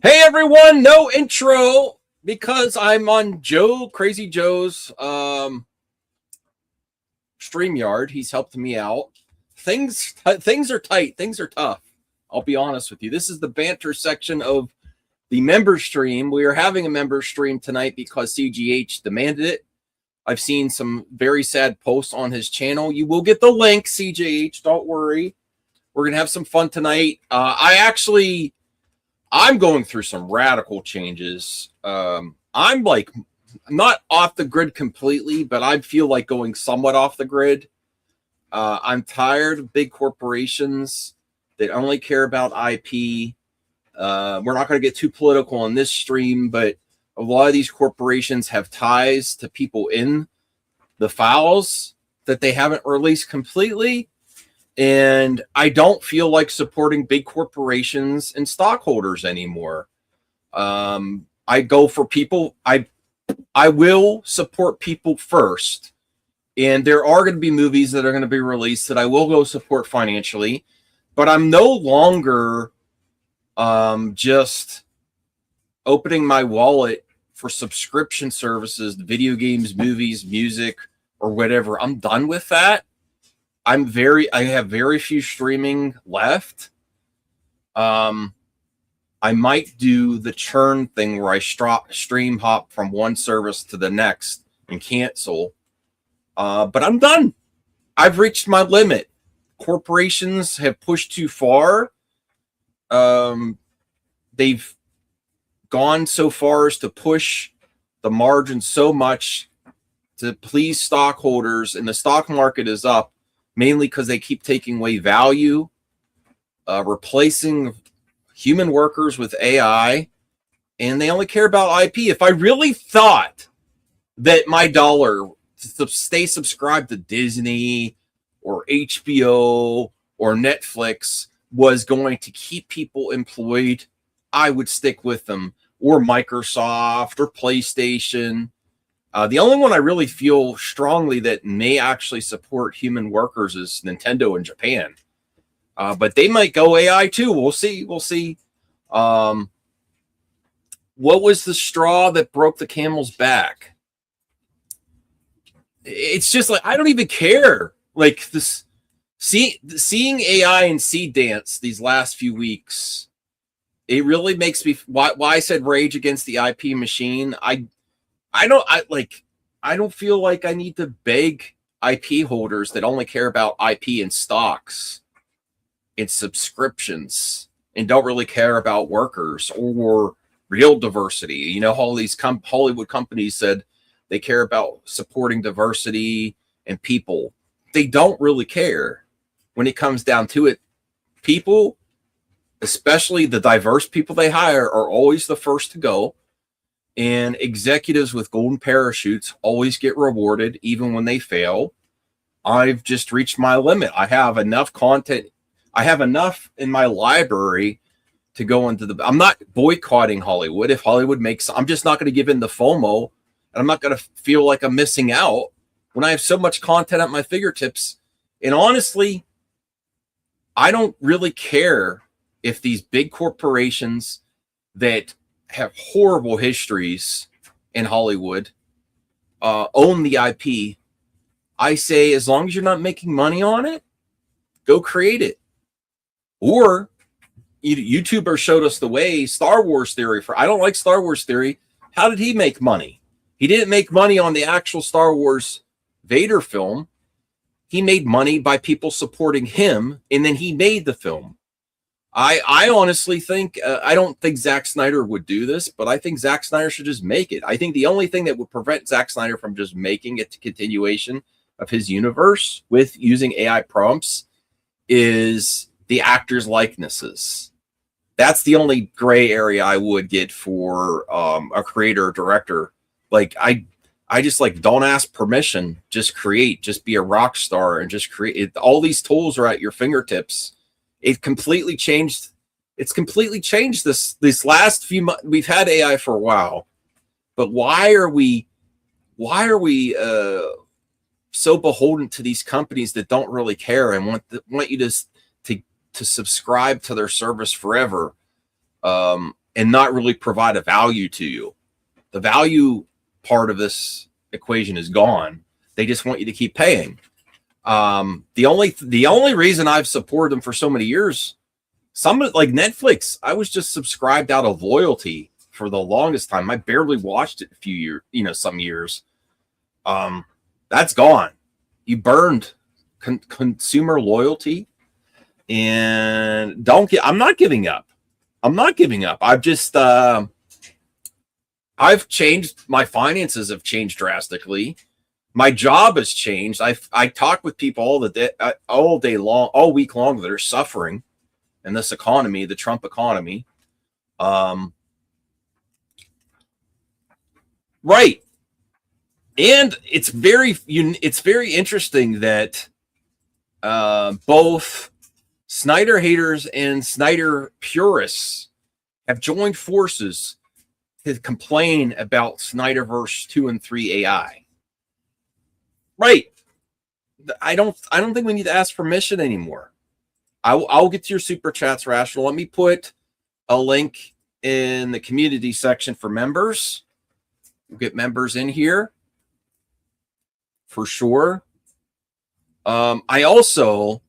Hey everyone, no intro because I'm on Crazy Joe's StreamYard. He's helped me out. Things are tight, things are tough. I'll be honest with you. This is the banter section of the member stream. We are having a member stream tonight because CGH demanded it. I've seen some very sad posts on his channel. You will get the link, CGH, don't worry. We're going to have some fun tonight. I'm going through some radical changes. I'm like not off the grid completely, but I feel like going somewhat off the grid. I'm tired of big corporations that only care about IP. We're not going to get too political on this stream, but a lot of these corporations have ties to people in the files that they haven't released completely. And I don't feel like supporting big corporations and stockholders anymore. I go for people. I will support people first. And there are going to be movies that are going to be released that I will go support financially. But I'm no longer just opening my wallet for subscription services, video games, movies, music, or whatever. I'm done with that. I have very few streaming left. I might do the churn thing where I stream hop from one service to the next and cancel. But I'm done. I've reached my limit. Corporations have pushed too far. They've gone so far as to push the margin so much to please stockholders, and the stock market is up mainly because they keep taking away value, replacing human workers with AI, and they only care about IP. If I really thought that my dollar to stay subscribed to Disney or HBO or Netflix was going to keep people employed, I would stick with them, or Microsoft or PlayStation. The only one I really feel strongly that may actually support human workers is Nintendo in Japan. But they might go AI too. We'll see. What was the straw that broke the camel's back? It's just like, I don't even care. Like this, seeing AI and Seed Dance these last few weeks, it really makes me, why I said rage against the IP machine. I don't feel like I need to beg IP holders that only care about IP and stocks and subscriptions and don't really care about workers or real diversity. You know, all these Hollywood companies said they care about supporting diversity and people. They don't really care when it comes down to it. People, especially the diverse people they hire, are always the first to go. And executives with golden parachutes always get rewarded, even when they fail. I've just reached my limit. I have enough content. I have enough in my library to go into the. I'm not boycotting Hollywood. If Hollywood makes, I'm just not going to give in the FOMO, and I'm not going to feel like I'm missing out when I have so much content at my fingertips. And honestly, I don't really care if these big corporations that have horrible histories in Hollywood own the IP. I say, as long as you're not making money on it, go create it. Or YouTuber showed us the way. Star Wars Theory, I don't like Star Wars Theory. How did he make money? He didn't make money on the actual Star Wars Vader film. He made money by people supporting him, and then he made the film. I honestly think, I don't think Zack Snyder would do this, but I think Zack Snyder should just make it. I think the only thing that would prevent Zack Snyder from just making it to continuation of his universe with using AI prompts is the actors' likenesses. That's the only gray area I would get for a creator or director. Like, I just like, don't ask permission, just create, just be a rock star and just create. All these tools are at your fingertips. It's completely changed this last few months. We've had AI for a while, but why are we so beholden to these companies that don't really care and want you to subscribe to their service forever? and not really provide a value to you. The value part of this equation is gone. They just want you to keep paying. The only reason I've supported them for so many years, some like Netflix, I was just subscribed out of loyalty for the longest time. I barely watched it a few years, some years. That's gone. You burned consumer loyalty, and I'm not giving up. I've just I've changed. My finances have changed drastically. My job has changed. I talk with people all day long, all week long, that are suffering in this economy, the Trump economy. Right. And it's very interesting that both Snyder haters and Snyder purists have joined forces to complain about Snyderverse 2 and 3 AI. Right. I don't think we need to ask permission anymore. I'll get to your super chats, Rational. Let me put a link in the community section for members. We'll get members in here for sure. I also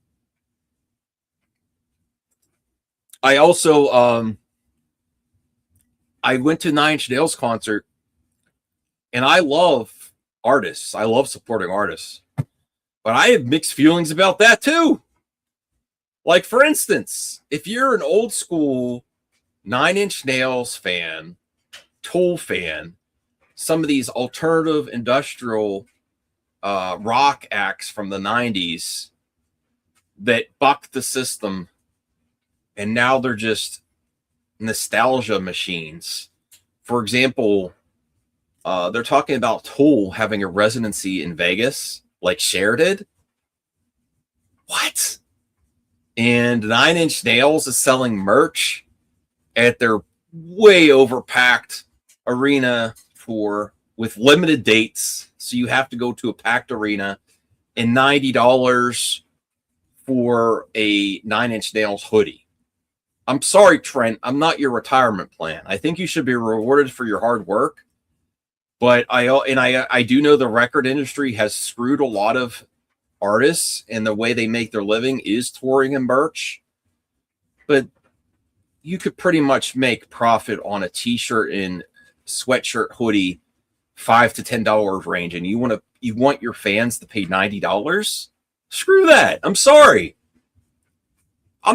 I went to Nine Inch Nails concert, and I love artists. I love supporting artists, but I have mixed feelings about that too. Like, for instance, if you're an old school Nine Inch Nails fan, Tool fan, some of these alternative industrial rock acts from the 90s that bucked the system, and now they're just nostalgia machines. For example, they're talking about Tool having a residency in Vegas, like Cher did. What? And Nine Inch Nails is selling merch at their way overpacked arena tour with limited dates. So you have to go to a packed arena, and $90 for a Nine Inch Nails hoodie. I'm sorry, Trent. I'm not your retirement plan. I think you should be rewarded for your hard work. But I do know the record industry has screwed a lot of artists, and the way they make their living is touring and merch. But you could pretty much make profit on a t-shirt and sweatshirt hoodie $5 to $10 range, and you want your fans to pay $90? Screw that. I'm sorry. I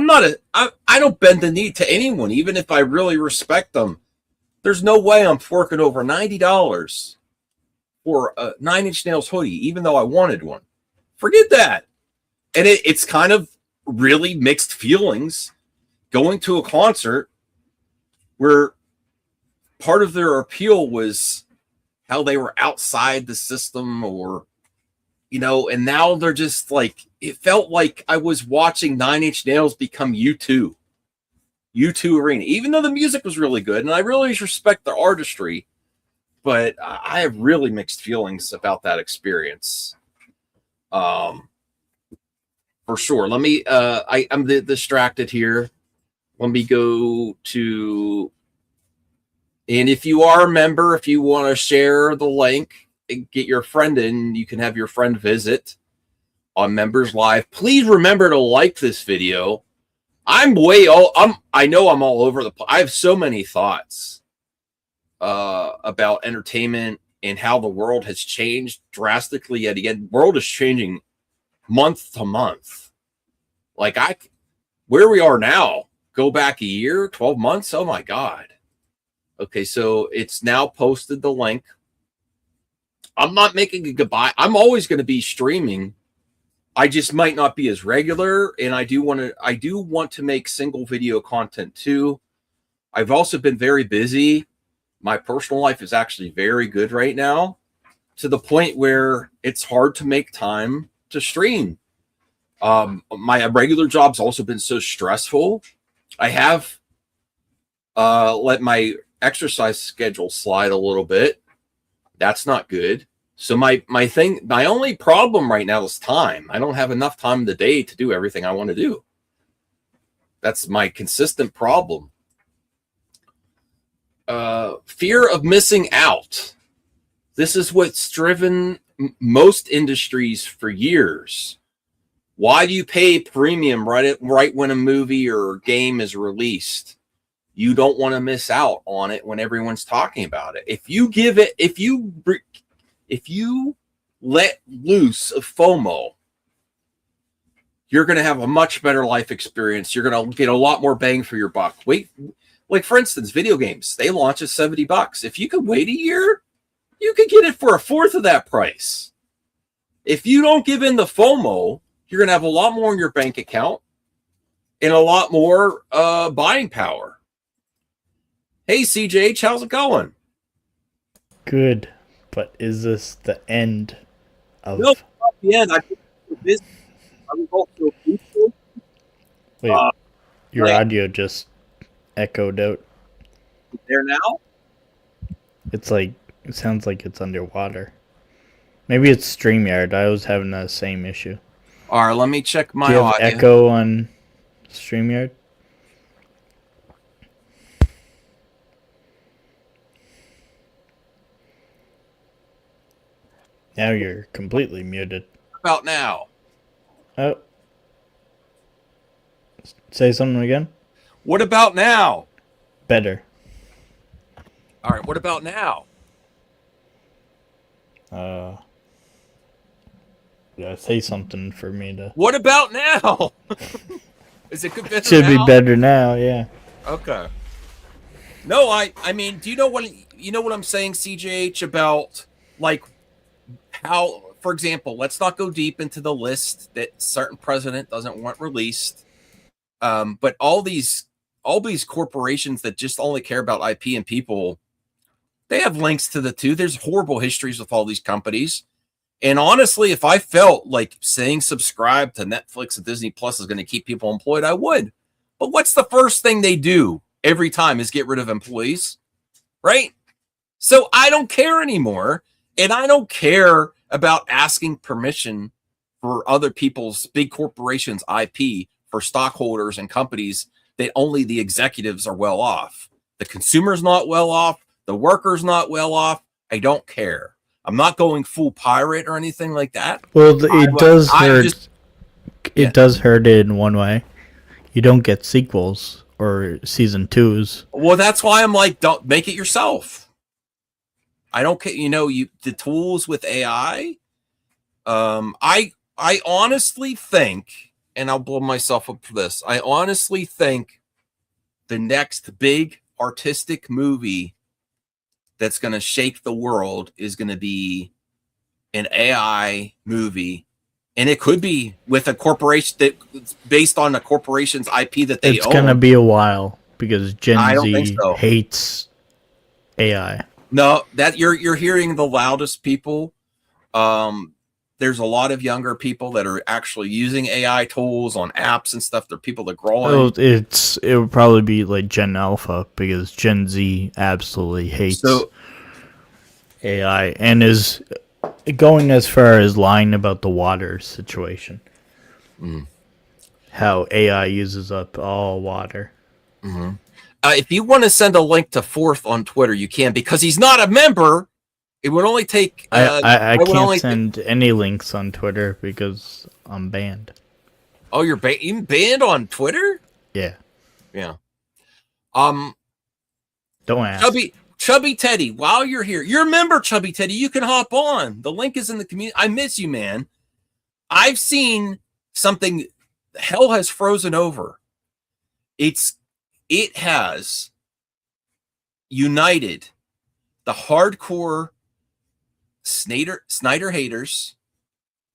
don't bend the knee to anyone, even if I really respect them. There's no way I'm forking over $90 for a Nine Inch Nails hoodie, even though I wanted one. Forget that. And it's kind of really mixed feelings going to a concert where part of their appeal was how they were outside the system, or, and now they're just like, it felt like I was watching Nine Inch Nails become U2 Arena, even though the music was really good. And I really respect the artistry, but I have really mixed feelings about that experience. For sure. Let me, I'm distracted here. Let me go to, and if you are a member, if you want to share the link and get your friend in, you can have your friend visit on Members Live. Please remember to like this video. I know I'm all over the place. I have so many thoughts about entertainment and how the world has changed drastically yet again. The world is changing month to month. Like, where we are now, go back a year, 12 months. Oh my God. Okay. So it's now posted the link. I'm not making a goodbye. I'm always going to be streaming. I just might not be as regular. And I do want to make single video content too. I've also been very busy. My personal life is actually very good right now, to the point where it's hard to make time to stream. My regular job's also been so stressful. I have let my exercise schedule slide a little bit. That's not good. So my only problem right now is time. I don't have enough time in the day to do everything I want to do. That's my consistent problem. Fear of missing out. This is what's driven most industries for years. Why do you pay premium right when a movie or game is released? You don't want to miss out on it when everyone's talking about it. If you let loose of FOMO, you're going to have a much better life experience. You're going to get a lot more bang for your buck. Wait, like for instance, video games, they launch at $70. If you could wait a year, you could get it for a fourth of that price. If you don't give in the FOMO, you're going to have a lot more in your bank account and a lot more buying power. Hey, CJH, how's it going? Good, but is this the end of... No, not the end. I think this. I was also peaceful. Wait, your audio just echoed out. There now? It's like, it sounds like it's underwater. Maybe it's StreamYard. I was having the same issue. All right, let me check my Do you have audio. echo on StreamYard? Now you're completely muted. What about now? Oh. Say something again? What about now? Better. All right, what about now? Yeah, say something for me to... What about now? Is it good? Should be better now, yeah. Okay. No, I mean, do you know what I'm saying, CJH, about like how, for example, let's not go deep into the list that certain president doesn't want released. But all these corporations that just only care about IP and people, they have links to the two. There's horrible histories with all these companies. And honestly, if I felt like saying subscribe to Netflix and Disney Plus is going to keep people employed, I would. But what's the first thing they do every time is get rid of employees, right? So I don't care anymore. And I don't care about asking permission for other people's big corporations' IP for stockholders and companies that only the executives are well off. The consumer's not well off. The worker's not well off. I don't care. I'm not going full pirate or anything like that. Well, it does hurt. It does hurt it in one way. You don't get sequels or season 2s. Well, that's why I'm like, don't make it yourself. I don't care. The tools with AI. I honestly think, and I'll blow myself up for this. I honestly think the next big artistic movie that's going to shake the world is going to be an AI movie. And it could be with a corporation that's based on a corporation's IP that they own. It's going to be a while because Gen Z hates AI. No, that you're hearing the loudest people. There's a lot of younger people that are actually using AI tools on apps and stuff. They're people that grow up. It would probably be like Gen Alpha because Gen Z absolutely hates AI and is going as far as lying about the water situation. How AI uses up all water. Mm-hmm. If you want to send a link to Fourth on Twitter, you can, because he's not a member. It would only take... I can't send any links on Twitter because I'm banned. Oh, you're even banned on Twitter? Yeah. Yeah. Don't ask. Chubby Teddy, while you're here, you're a member, Chubby Teddy. You can hop on. The link is in the community. I miss you, man. I've seen something. Hell has frozen over. It has united the hardcore Snyder haters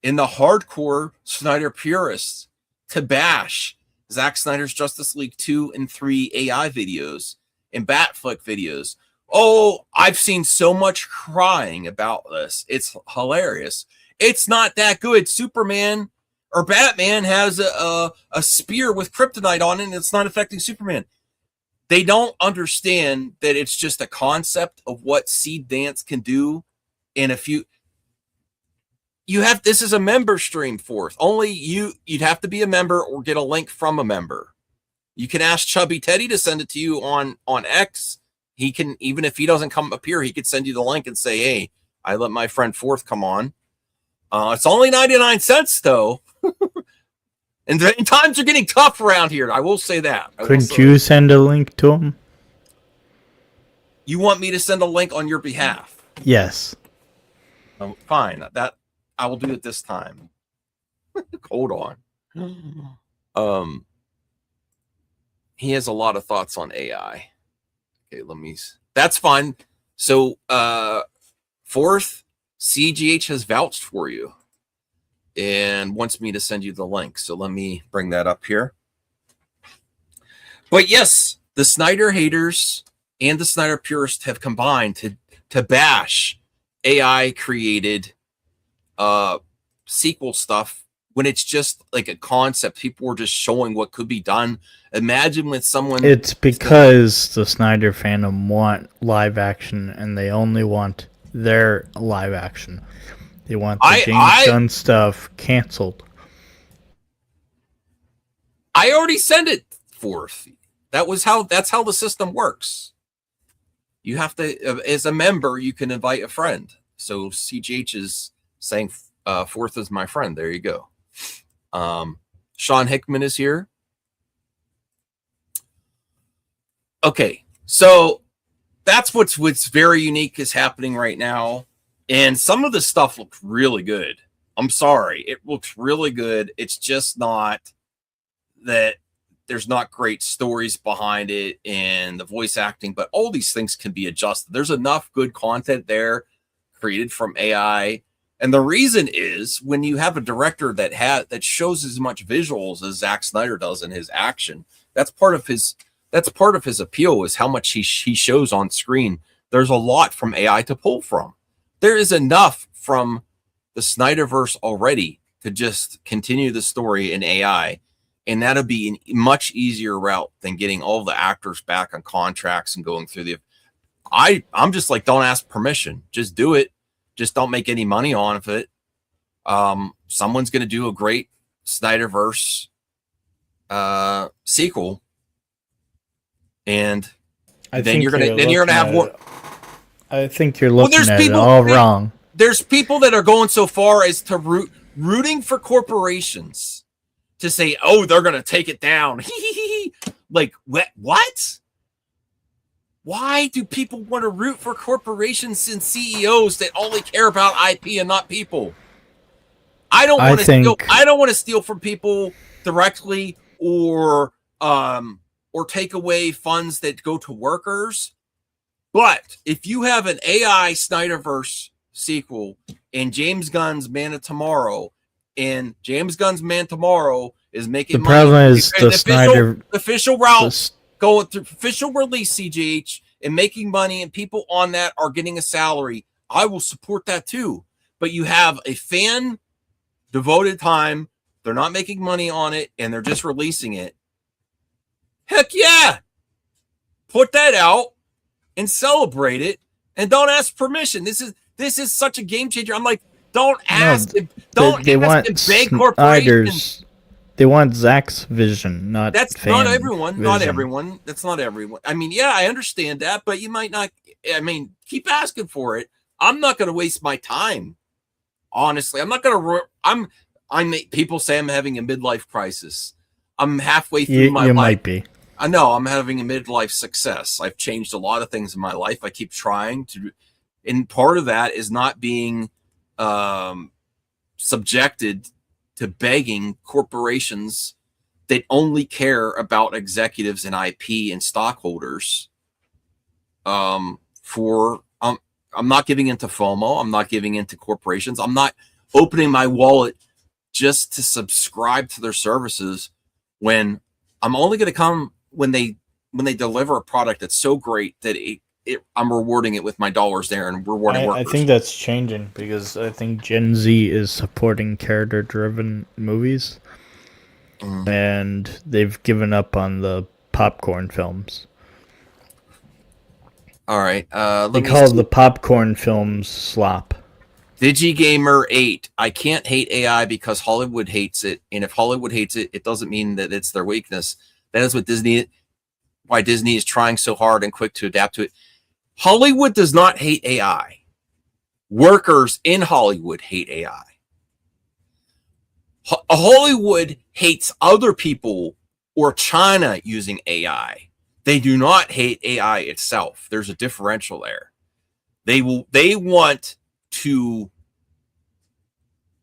and the hardcore Snyder purists to bash Zack Snyder's Justice League 2 and 3 AI videos and Batflick videos. Oh, I've seen so much crying about this. It's hilarious. It's not that good. Superman or Batman has a spear with kryptonite on it, and it's not affecting Superman. They don't understand that it's just a concept of what Seed Dance can do in a few. This is a member stream, Fourth. Only you'd have to be a member or get a link from a member. You can ask Chubby Teddy to send it to you on X. He can, even if he doesn't come up here, he could send you the link and say, hey, I let my friend Fourth come on. It's only 99 cents though. And times are getting tough around here. I will say that. Couldn't you send a link to him? You want me to send a link on your behalf? Yes. Fine. That I will do it this time. Hold on. He has a lot of thoughts on AI. Okay, that's fine. So, Fourth, CGH has vouched for you and wants me to send you the link. So let me bring that up here. But yes, the Snyder haters and the Snyder purists have combined to bash AI created sequel stuff when it's just like a concept. People were just showing what could be done. Imagine when someone... It's because the Snyder fandom want live action, and they only want their live action. They want the James Gunn stuff canceled. I already sent it Fourth. That's how the system works. You have to, as a member, you can invite a friend. So CGH is saying Fourth is my friend. There you go. Sean Hickman is here. Okay, so that's what's very unique is happening right now. And some of the stuff looks really good. I'm sorry. It looks really good. It's just not that there's not great stories behind it and the voice acting, but all these things can be adjusted. There's enough good content there created from AI. And the reason is when you have a director that shows as much visuals as Zack Snyder does in his action, that's part of his appeal is how much he shows on screen. There's a lot from AI to pull from. There is enough from the Snyderverse already to just continue the story in AI. And that'll be a much easier route than getting all the actors back on contracts and going through I'm just like, don't ask permission. Just do it. Just don't make any money on it. Someone's going to do a great Snyderverse sequel. And then you're gonna have more. I think you're looking at it all wrong. There's people that are going so far as to rooting for corporations to say, "Oh, they're gonna take it down." Like what? Why do people want to root for corporations and CEOs that only care about IP and not people? I don't want to steal. I don't want to steal from people directly or take away funds that go to workers. But if you have an AI Snyderverse sequel and James Gunn's Man of Tomorrow, and James Gunn's Man Tomorrow is making the problem money, is the Snyder official route going through official release CGH and making money, and people on that are getting a salary, I will support that too. But you have a fan devoted time, they're not making money on it, and they're just releasing it. Heck yeah! Put that out and celebrate it, and don't ask permission. This is such a game changer. I'm like, don't ask. Don't ask big corporations. They want Zach's vision, not that's not everyone. Vision. Not everyone. That's not everyone. I mean, yeah, I understand that, but you might not. I mean, keep asking for it. I'm not going to waste my time. Honestly, I'm not going to. People say I'm having a midlife crisis. I'm halfway through my life. You might be. I know I'm having a midlife success. I've changed a lot of things in my life. I keep trying to, and part of that is not being subjected to begging corporations that only care about executives and IP and stockholders. I'm not giving into FOMO. I'm not giving into corporations. I'm not opening my wallet just to subscribe to their services when I'm only going to come when they deliver a product that's so great that I'm rewarding it with my dollars there and rewarding workers. I think that's changing because I think Gen Z is supporting character-driven movies, and they've given up on the popcorn films. All right, they call the popcorn films slop. DigiGamer 8. I can't hate AI because Hollywood hates it, and if Hollywood hates it, it doesn't mean that it's their weakness. That is what Disney. why Disney is trying so hard and quick to adapt to it. Hollywood does not hate AI. Workers in Hollywood hate AI. Hollywood hates other people or China using AI. They do not hate AI itself. There's a differential there. They want to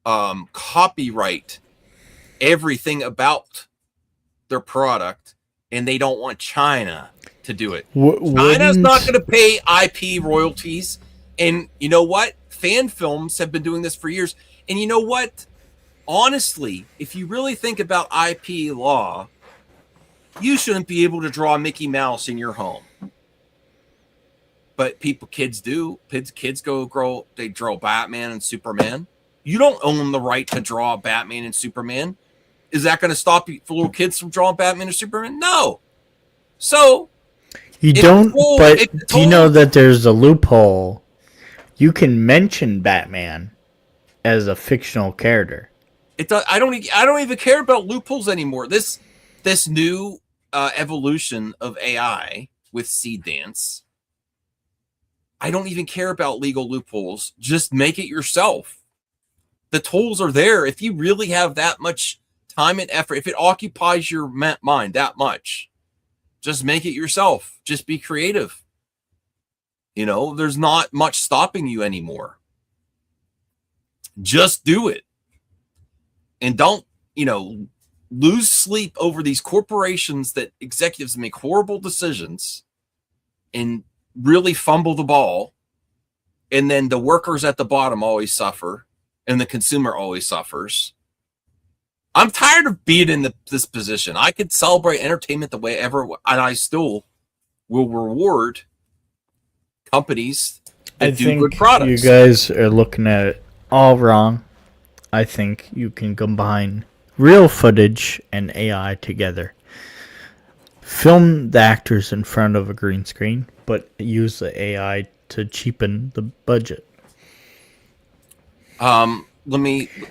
copyright everything about their product, and they don't want China to do it. China's not going to pay IP royalties. And you know what? Fan films have been doing this for years. And you know what? Honestly, if you really think about IP law, you shouldn't be able to draw Mickey Mouse in your home. But kids do. Kids they draw Batman and Superman. You don't own the right to draw Batman and Superman. Is that going to stop you for little kids from drawing Batman or Superman? No. So you don't. But do you know that there's a loophole? You can mention Batman as a fictional character. It does. I don't even care about loopholes anymore. This new evolution of AI with Seed Dance. I don't even care about legal loopholes. Just make it yourself. The tools are there. If you really have that much time and effort, if it occupies your mind that much, just make it yourself. Just be creative. There's not much stopping you anymore. Just do it. And don't, lose sleep over these corporations that executives make horrible decisions and really fumble the ball. And then the workers at the bottom always suffer and the consumer always suffers. I'm tired of being in this position. I could celebrate entertainment the way ever, and I still will reward companies that do good products. You guys are looking at it all wrong. I think you can combine real footage and AI together. Film the actors in front of a green screen, but use the AI to cheapen the budget.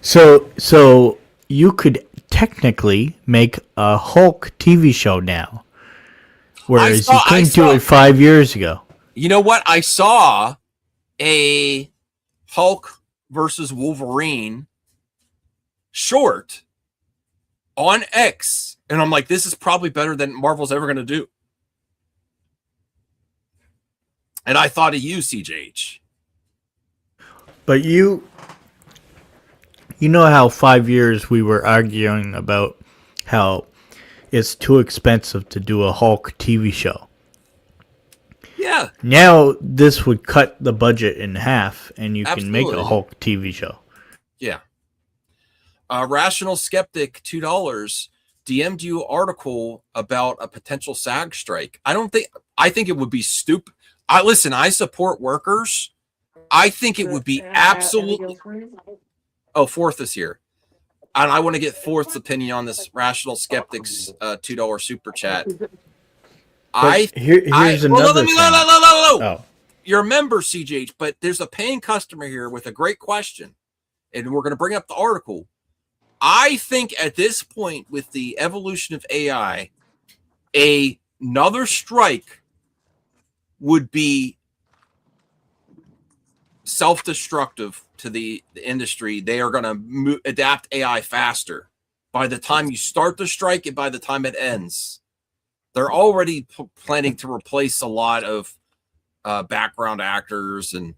So you could technically make a Hulk TV show now, whereas you couldn't do it 5 years ago. You know what? I saw a Hulk versus Wolverine short on X, and I'm like, this is probably better than Marvel's ever going to do. And I thought of you, CJH. But you know how 5 years we were arguing about how it's too expensive to do a Hulk TV show. Yeah. Now this would cut the budget in half, and you Absolutely. can make a Hulk TV show. Yeah. Rational Skeptic, $2, DM'd you an article about a potential SAG strike. I think it would be stupid. Listen, I support workers. I think it would be absolutely. Oh, Fourth is here. And I want to get Fourth's opinion on this Rational Skeptic's $2 super chat. Here's another thing. Oh. You're a member, CJH, but there's a paying customer here with a great question. And we're going to bring up the article. I think at this point, with the evolution of AI, another strike would be self-destructive to the industry. They are going to adapt AI faster. By the time you start the strike and by the time it ends, they're already planning to replace a lot of background actors, and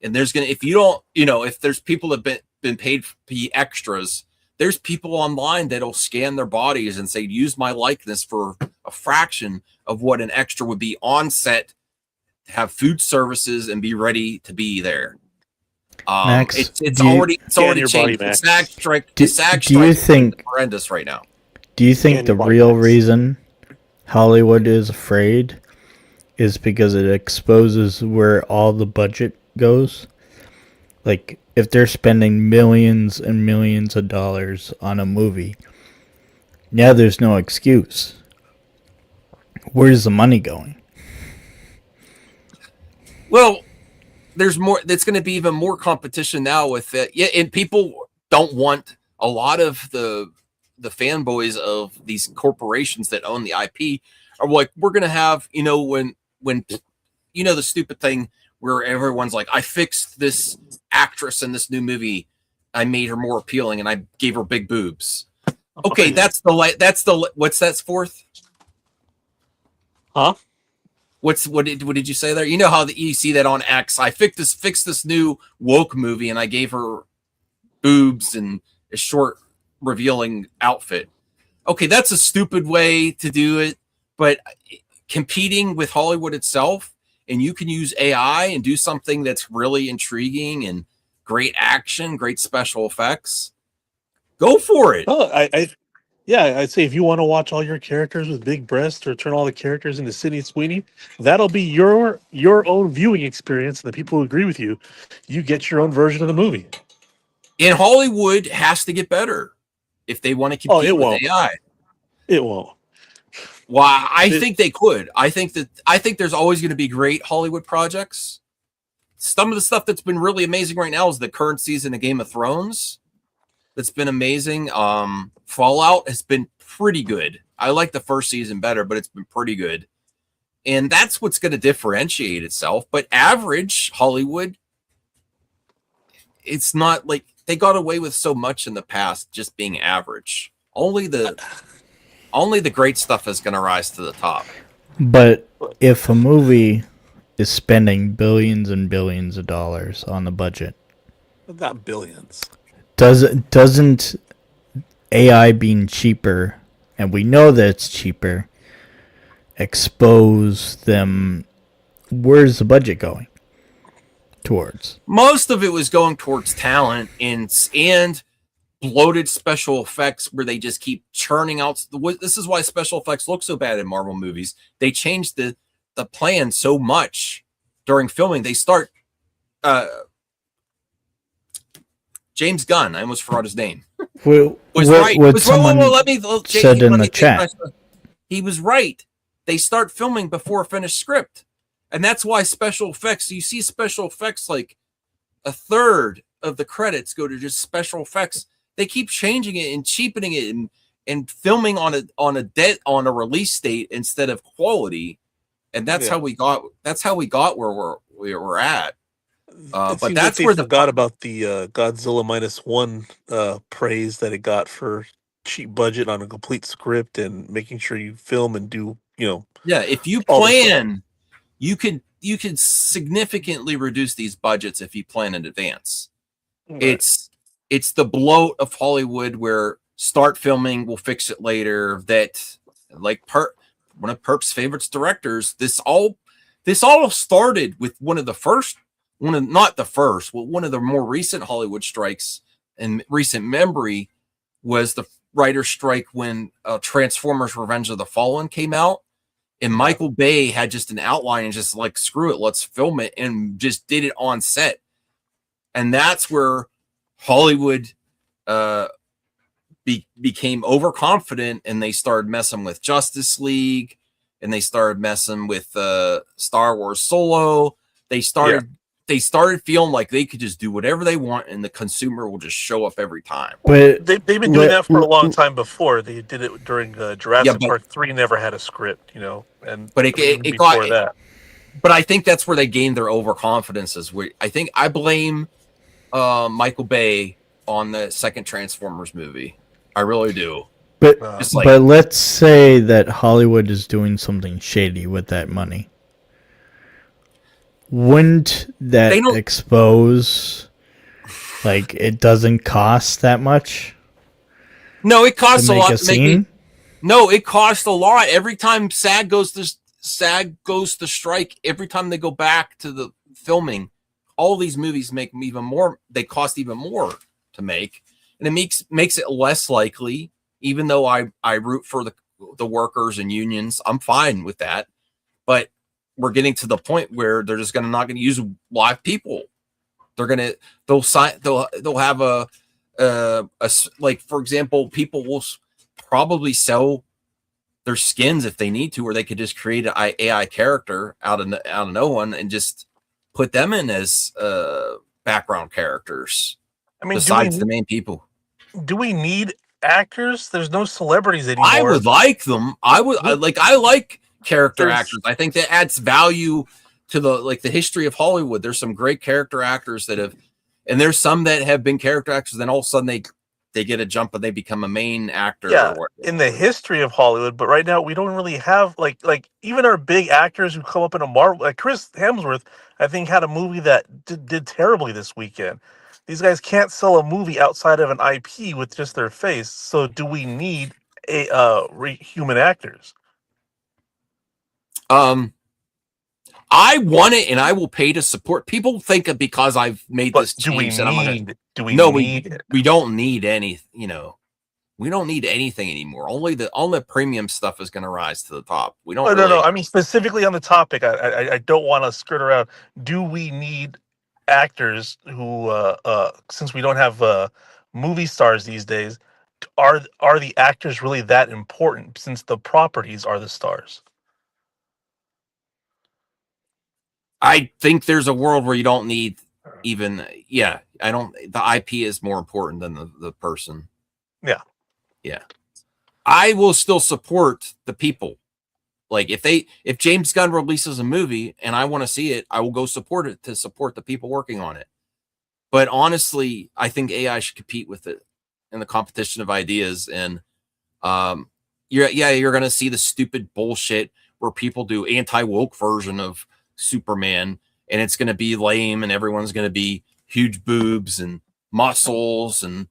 there's going to, if you don't, if there's people that have been paid to be extras, there's people online that'll scan their bodies and say, use my likeness for a fraction of what an extra would be on set, have food services and be ready to be there. Max, it's already changed. The SAG strike is horrendous right now. Do you think the real reason Hollywood is afraid is because it exposes where all the budget goes? Like, if they're spending millions and millions of dollars on a movie, now there's no excuse. Where's the money going? Well, there's more. That's going to be even more competition now with it. Yeah, and people don't want a lot of the fanboys of these corporations that own the IP Or like we're gonna have, when the stupid thing where everyone's like, I fixed this actress in this new movie, I made her more appealing, and I gave her big boobs. Okay, that's the what's that's fourth? Huh? What did you say there? You know how you see that on X? I fixed this new woke movie, and I gave her boobs and a short revealing outfit. Okay, that's a stupid way to do it, but competing with Hollywood itself, and you can use AI and do something that's really intriguing and great action, great special effects. Go for it. Oh, I'd say if you want to watch all your characters with big breasts or turn all the characters into Sydney Sweeney, that'll be your own viewing experience. And the people who agree with you, you get your own version of the movie. And Hollywood has to get better if they want to compete with AI. It won't. Well, I think they could. I think there's always going to be great Hollywood projects. Some of the stuff that's been really amazing right now is the current season of Game of Thrones. That's been amazing. Fallout has been pretty good. I like the first season better, but it's been pretty good. And that's what's going to differentiate itself. But average Hollywood, it's not like they got away with so much in the past just being average. Only the great stuff is going to rise to the top. But if a movie is spending billions and billions of dollars on the budget, not billions, doesn't AI being cheaper, and we know that it's cheaper, expose them? Where's the budget going towards? Most of it was going towards talent and bloated special effects where they just keep churning out. This is why special effects look so bad in Marvel movies. They changed the plan so much during filming. They start James Gunn, I almost forgot his name, said in the chat. He was right. They start filming before a finished script. And that's why special effects, you see special effects like a third of the credits go to just special effects. They keep changing it and cheapening it and filming on a release date instead of quality. And that's how we got where we're at. But that's where they forgot about the Godzilla -1 praise that it got for cheap budget on a complete script and making sure you film and do, if you plan, you can significantly reduce these budgets if you plan in advance. Right. It's the bloat of Hollywood where start filming, we'll fix it later. That like one of Perp's favorite directors. This all started with one of the more recent Hollywood strikes in recent memory was the writer's strike when Transformers: Revenge of the Fallen came out. And Michael Bay had just an outline and just like, screw it, let's film it, and just did it on set. And that's where Hollywood became overconfident, and they started messing with Justice League, and they started messing with Star Wars Solo. They started feeling like they could just do whatever they want, and the consumer will just show up every time. But they've been doing that for a long time before. They did it during Jurassic Park 3. Never had a script, But it got that. But I think that's where they gained their overconfidence. I blame Michael Bay on the second Transformers movie. I really do. But let's say that Hollywood is doing something shady with that money. Wouldn't that expose, like, it doesn't cost that much? No, it costs a lot to make. No, it costs a lot. Every time SAG goes to strike, every time they go back to the filming, all these movies make even more. They cost even more to make, and it makes it less likely. Even though I root for the workers and unions, I'm fine with that, but we're getting to the point where they're just not going to use live people. They'll have like, for example, people will probably sell their skins if they need to, or they could just create an AI character out of no one and just put them in as background characers. I mean, besides the main people. Do we need actors? There's no celebrities anymore. I would like them. I like character actors. I think that adds value to the history of Hollywood. There's some great character actors that have, and there's some that have been character actors. Then all of a sudden they get a jump and they become a main actor. Yeah, or in the history of Hollywood, but right now we don't really have like even our big actors who come up in a Marvel, like Chris Hemsworth, I think had a movie that did terribly this weekend. These guys can't sell a movie outside of an IP with just their face. So do we need human actors? I want it, and I will pay to support. People think that because I've made But this change that I'm gonna. do we No, need it? we don't need any. We don't need anything anymore. Only the premium stuff is going to rise to the top. We don't. No. I mean specifically on the topic. I don't want to skirt around. Do we need actors who, since we don't have movie stars these days, are the actors really that important? Since the properties are the stars. I think there's a world where you don't need even. Yeah, I don't. The IP is more important than the person. Yeah. Yeah. I will still support the people. Like if James Gunn releases a movie and I want to see it, I will go support it to support the people working on it. But honestly, I think AI should compete with it in the competition of ideas. And you're going to see the stupid bullshit where people do anti-woke version of Superman, and it's going to be lame, and everyone's going to be huge boobs and muscles and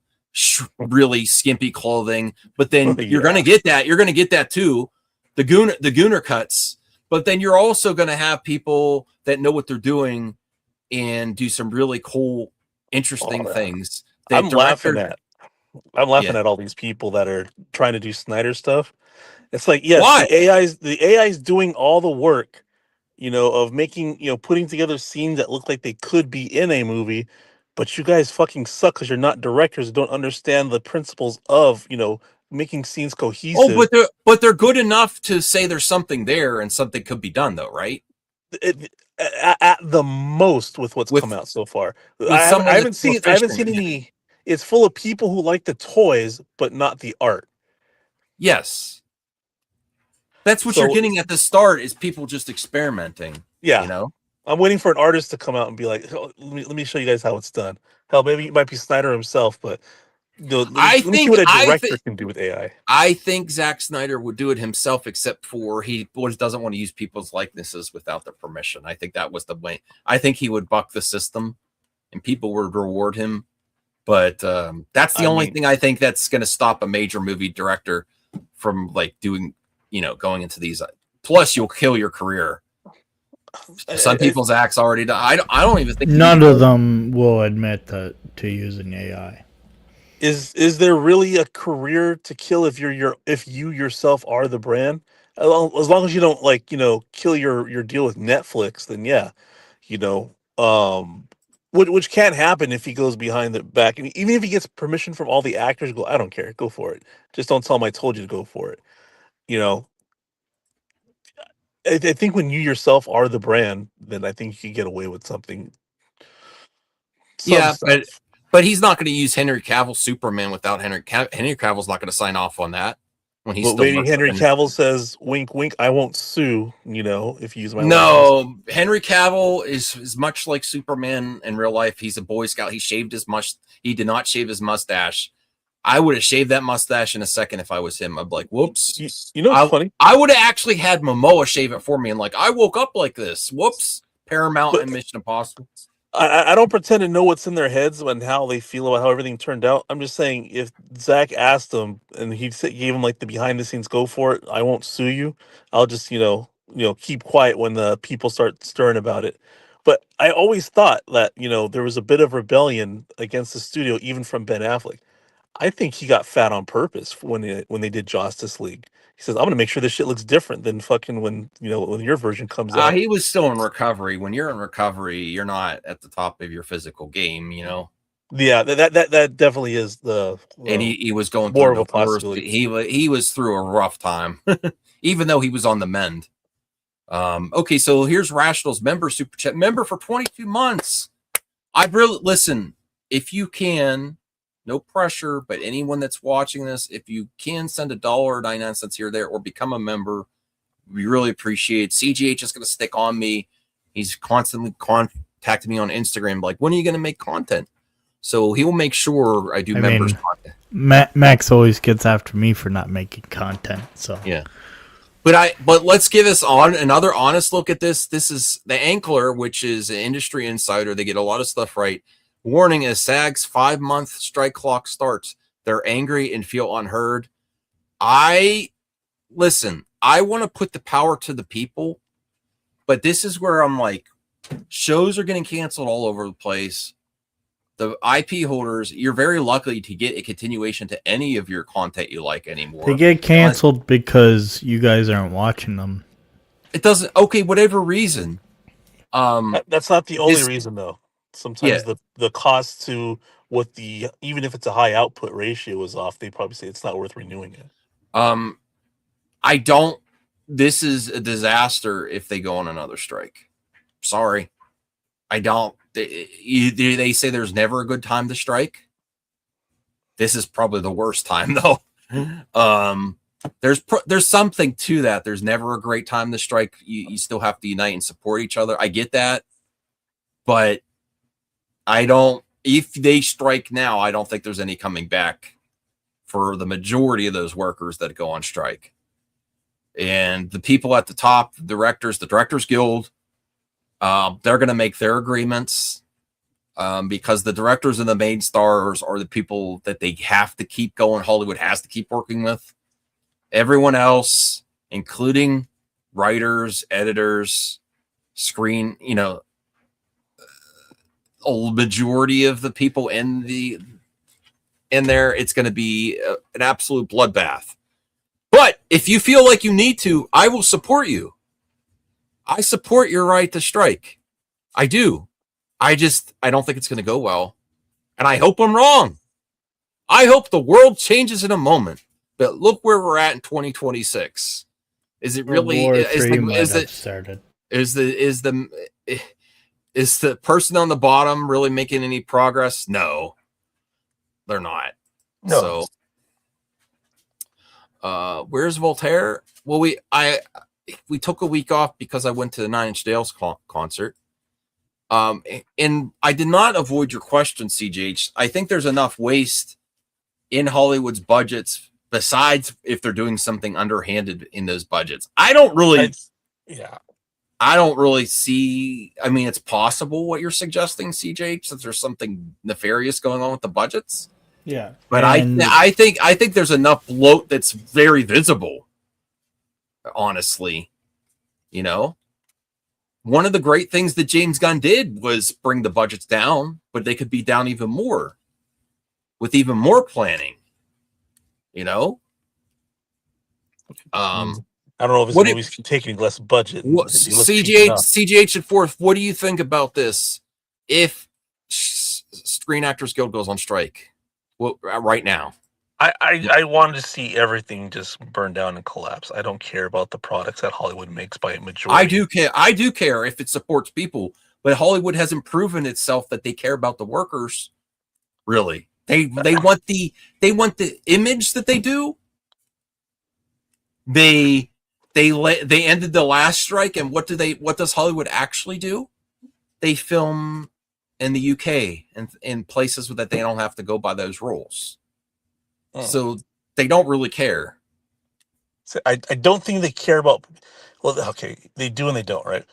really skimpy clothing. But then you're going to get that. You're going to get that too. The Gooner cuts. But then you're also going to have people that know what they're doing and do some really cool, interesting things. I'm laughing at all these people that are trying to do Snyder stuff. It's like, yes, Why? the AI's doing all the work, of making, putting together scenes that look like they could be in a movie, but you guys fucking suck because you're not directors, don't understand the principles of, making scenes cohesive. Oh, but they're good enough to say there's something there and something could be done, though, right? At the most, with what's come out so far, I haven't seen any. It's full of people who like the toys, but not the art. Yes. That's what you're getting at the start, is people just experimenting. Yeah. I'm waiting for an artist to come out and be like, oh, let me show you guys how it's done. Hell, maybe it might be Snyder himself, but let me see what a director can do with AI. I think Zack Snyder would do it himself, except for he doesn't want to use people's likenesses without their permission. I think that was the way. I think he would buck the system and people would reward him. But that's the only thing I think that's going to stop a major movie director from doing, going into these. Plus, you'll kill your career. Some people's acts already done. I don't even think none of them will admit to using AI. Is there really a career to kill if you yourself are the brand? As long as you don't kill your deal with Netflix, then yeah, which can't happen if he goes behind the back. And even if he gets permission from all the actors, I don't care, go for it. Just don't tell him I told you to go for it. I think when you yourself are the brand, then I think you can get away with something. Stuff. But he's not going to use Henry Cavill Superman without Henry Cavill's not going to sign off on that. When he's maybe Henry Cavill says, "Wink, wink, I won't sue." If you use my likeness. Henry Cavill is much like Superman in real life. He's a Boy Scout. He shaved his He did not shave his mustache. I would have shaved that mustache in a second if I was him. I'd be like, "Whoops!" What's funny? I would have actually had Momoa shave it for me, and I woke up like this. Whoops! Paramount and Mission Impossible. I don't pretend to know what's in their heads and how they feel about how everything turned out. I'm just saying, if Zach asked him and he gave him the behind the scenes, go for it, I won't sue you. I'll just keep quiet when the people start stirring about it. But I always thought that there was a bit of rebellion against the studio, even from Ben Affleck. I think he got fat on purpose when they did Justice League. He says, "I'm going to make sure this shit looks different than fucking when your version comes out." He was still in recovery. When you're in recovery, you're not at the top of your physical game, Yeah, that definitely is the. And he was going more through of a possibility. He was through a rough time, even though he was on the mend. Okay, so here's Rational's member super chat. Member for 22 months. I'd really listen if you can. No pressure, but anyone that's watching this, if you can send $1.99 here or there, or become a member, We really appreciate. CGH is going to stick on me. He's constantly contacting me on Instagram, like, when are you going to make content? So he will make sure I do members content. Max always gets after me for not making content. So yeah. But let's give us on another honest look at this. This is the Ankler, which is an industry insider. They get a lot of stuff right. Warning: as SAG's 5-month strike clock starts, they're angry and feel unheard. I want to put the power to the people, but this is where I'm like, shows are getting canceled all over the place. The IP holders, you're very lucky to get a continuation to any of your content you like anymore. They get canceled because you guys aren't watching them. It doesn't. Okay, whatever reason. That's not the only reason, though. Sometimes the cost to what even if it's a high output ratio is off, they probably say it's not worth renewing it. I don't. This is a disaster if they go on another strike. Sorry, I don't. They say there's never a good time to strike. This is probably the worst time, though. There's something to that. There's never a great time to strike. You still have to unite and support each other. I get that, but I don't. If they strike now, I don't think there's any coming back for the majority of those workers that go on strike. And the people at the top, the Directors Guild, they're going to make their agreements because the directors and the main stars are the people that they have to keep going. Hollywood has to keep working with. Everyone else, including writers, editors, a majority of the people in there, it's going to be an absolute bloodbath. But if you feel like you need to, I will support you. I support your right to strike. I do. I don't think it's going to go well. And I hope I'm wrong. I hope the world changes in a moment. But look where we're at in 2026. Is it really is the person on the bottom really making any progress? No. They're not. No. So where's Voltaire? Well, we took a week off because I went to the 9 Inch Nails concert. And I did not avoid your question, CJH. I think there's enough waste in Hollywood's budgets, besides if they're doing something underhanded in those budgets. I don't really see. I mean, it's possible what you're suggesting, CJH, that there's something nefarious going on with the budgets. Yeah, but I think there's enough bloat that's very visible. Honestly, one of the great things that James Gunn did was bring the budgets down, but they could be down even more with even more planning. I don't know if this movie's taking less budget. CGH and Forth, what do you think about this? If Screen Actors Guild goes on strike, right now, I wanted to see everything just burn down and collapse. I don't care about the products that Hollywood makes by a majority. I do care if it supports people, but Hollywood hasn't proven itself that they care about the workers. Really, they want the image that they do. They ended the last strike, and what does Hollywood actually do? They film in the UK and in places that they don't have to go by those rules. So they don't really care. So I don't think they care about. Well, okay, they do and they don't, right?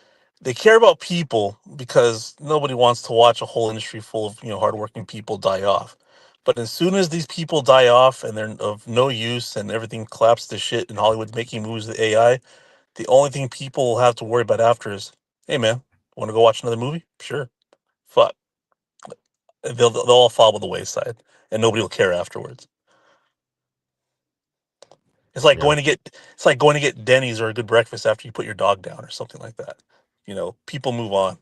They care about people because nobody wants to watch a whole industry full of hardworking people die off. But as soon as these people die off and they're of no use and everything collapses to shit in Hollywood making movies with AI, the only thing people will have to worry about after is, hey man, want to go watch another movie? Sure. Fuck. They'll all fall by the wayside and nobody will care afterwards. It's like going to get Denny's or a good breakfast after you put your dog down or something like that. People move on.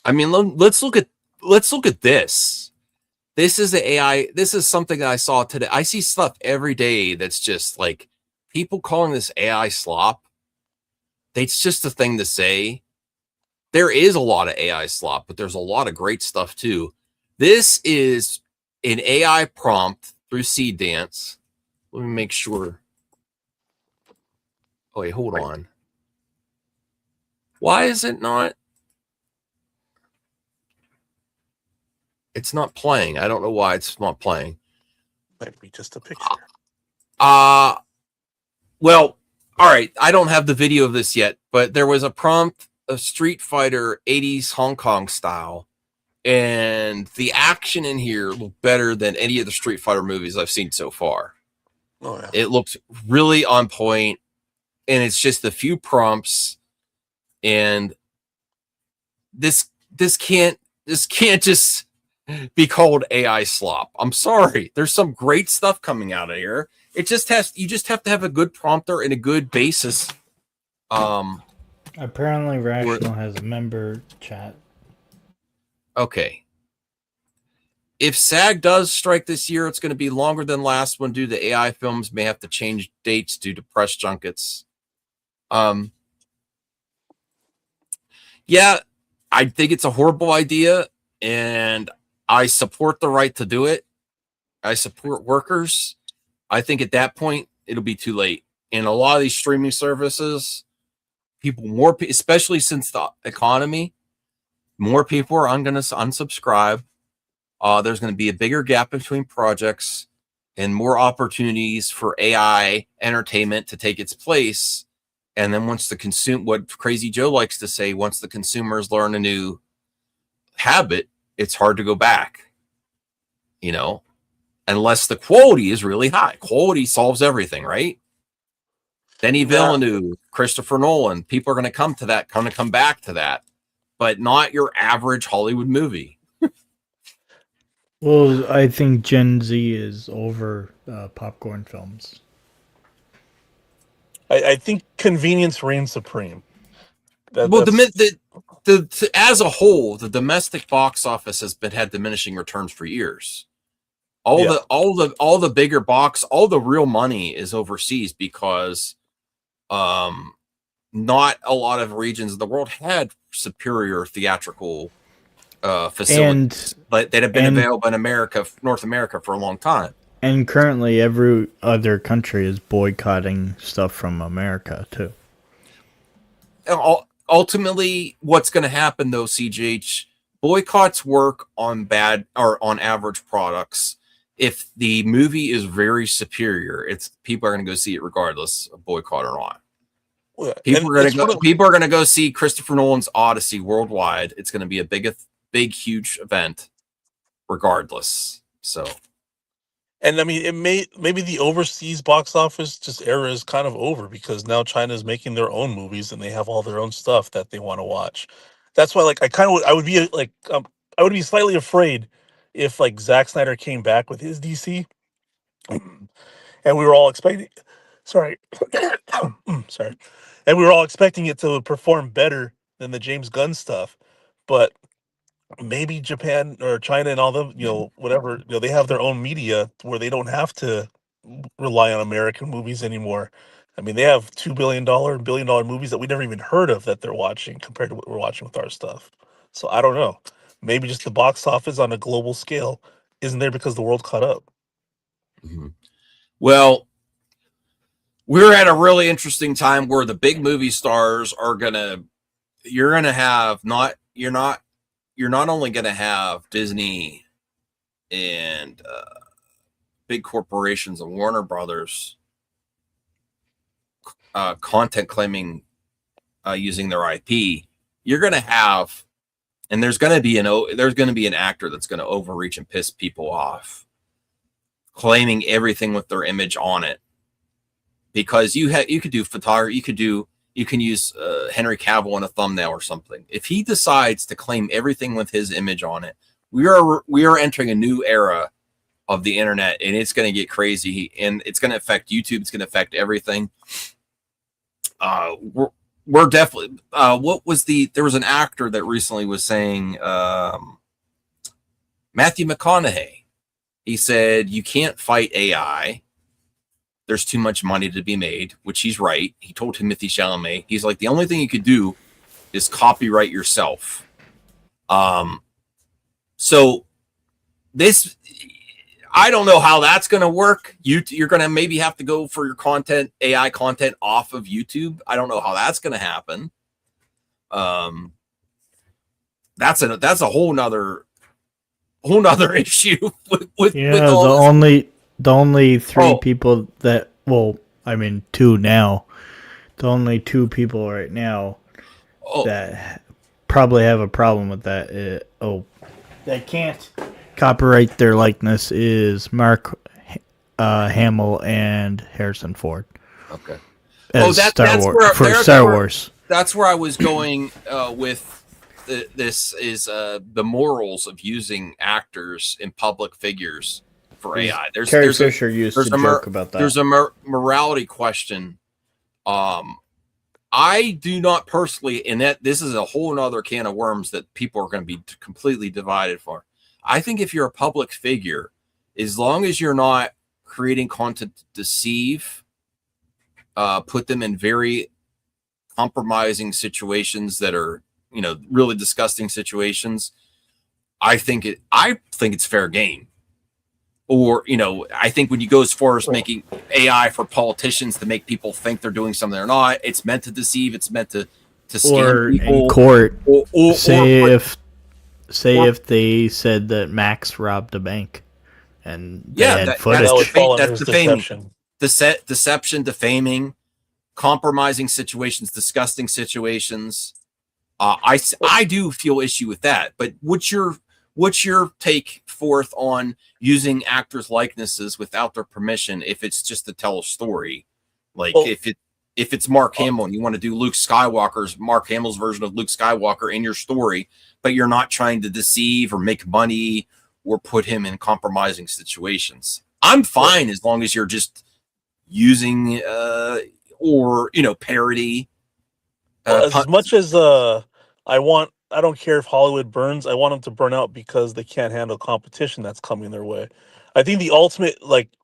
I mean, let's look at this. This is the AI. This is something that I saw today. I see stuff every day that's just like people calling this AI slop. It's just a thing to say. There is a lot of AI slop, but there's a lot of great stuff too. This is an AI prompt through Seed Dance. Let me make sure. Oh, wait, hold on. Why is it not? It's not playing. I don't know why it's not playing. Might be just a picture. Well, all right. I don't have the video of this yet, but there was a prompt of Street Fighter 80s Hong Kong style, and the action in here looked better than any of the Street Fighter movies I've seen so far. Oh yeah. It looked really on point, and it's just a few prompts, and this can't just be called AI slop. I'm sorry. There's some great stuff coming out of here. You just have to have a good prompter and a good basis. Apparently, Rational has a member chat. Okay. If SAG does strike this year, it's going to be longer than last one due to AI films may have to change dates due to press junkets. Yeah, I think it's a horrible idea, and I support the right to do it. I support workers. I think at that point, it'll be too late. And a lot of these streaming services, especially since the economy, more people are going to unsubscribe. There's going to be a bigger gap between projects and more opportunities for AI entertainment to take its place. And then once what Crazy Joe likes to say, once the consumers learn a new habit, it's hard to go back, unless the quality is really high. Quality solves everything, right? Denis Villeneuve, Christopher Nolan, people are going to come back to that, but not your average Hollywood movie. Well, I think Gen Z is over popcorn films. I think convenience reigns supreme. As a whole, the domestic box office has had diminishing returns for years. All the bigger box, all the real money is overseas because not a lot of regions of the world had superior theatrical facilities, but that have been available in North America for a long time. And currently, every other country is boycotting stuff from America too. Ultimately, what's going to happen though, CGH, boycotts work on average products. If the movie is very superior, people are going to go see it regardless of boycott or not. Well, people are going to go see Christopher Nolan's Odyssey worldwide. It's going to be a big, huge event, regardless. So, and I mean, maybe the overseas box office era is kind of over because now China's making their own movies and they have all their own stuff that they want to watch. That's why, I would be slightly afraid if Zack Snyder came back with his DC, and we were all expecting. Sorry, sorry, and we were all expecting it to perform better than the James Gunn stuff, but maybe Japan or China and all them, whatever, they have their own media where they don't have to rely on American movies anymore. I mean, they have $2 billion, $1 billion movies that we never even heard of that they're watching compared to what we're watching with our stuff. So I don't know. Maybe just the box office on a global scale isn't there because the world caught up. Mm-hmm. Well, we're at a really interesting time where the big movie stars you're not only going to have Disney and big corporations and Warner Brothers content claiming using their IP. You're going to have, and there's going to be an actor that's going to overreach and piss people off, claiming everything with their image on it, because you could do photography, you can use Henry Cavill in a thumbnail or something. If he decides to claim everything with his image on it, we are entering a new era of the internet, and it's going to get crazy, and it's going to affect YouTube. It's going to affect everything. We're definitely. There was an actor that recently was saying, Matthew McConaughey. He said you can't fight AI. There's too much money to be made, which he's right. He told Timothée Chalamet, he's like, the only thing you could do is copyright yourself. So this, I don't know how that's going to work. You're going to maybe have to go for your content, AI content off of YouTube. I don't know how that's going to happen. That's a whole nother issue with all this. The only three people that, well, I mean, two now. The only two people right now that probably have a problem with that. That can't copyright their likeness is Mark Hamill and Harrison Ford. Okay. Star Wars. That's where I was going with this is the morals of using actors and public figures for AI. Carrie Fisher used to joke about that. There's a morality question. I do not personally, and that this is a whole nother can of worms that people are going to be completely divided for. I think if you're a public figure, as long as you're not creating content to deceive, put them in very compromising situations that are, really disgusting situations, I think it's fair game. Or, I think when you go as far as making AI for politicians to make people think they're doing something they're not, it's meant to deceive. It's meant to scam people. In court, if they said that Max robbed a bank, and they had footage. That's defaming. Deception, defaming, compromising situations, disgusting situations. I do feel issue with that. But what's your take forth on using actors' likenesses without their permission if it's just to tell a story? Like if it's Mark Hamill and you want to do Mark Hamill's version of Luke Skywalker in your story, but you're not trying to deceive or make money or put him in compromising situations. I'm fine as long as you're just using parody. As much as I don't care if Hollywood burns. I want them to burn out because they can't handle competition that's coming their way. I think the ultimate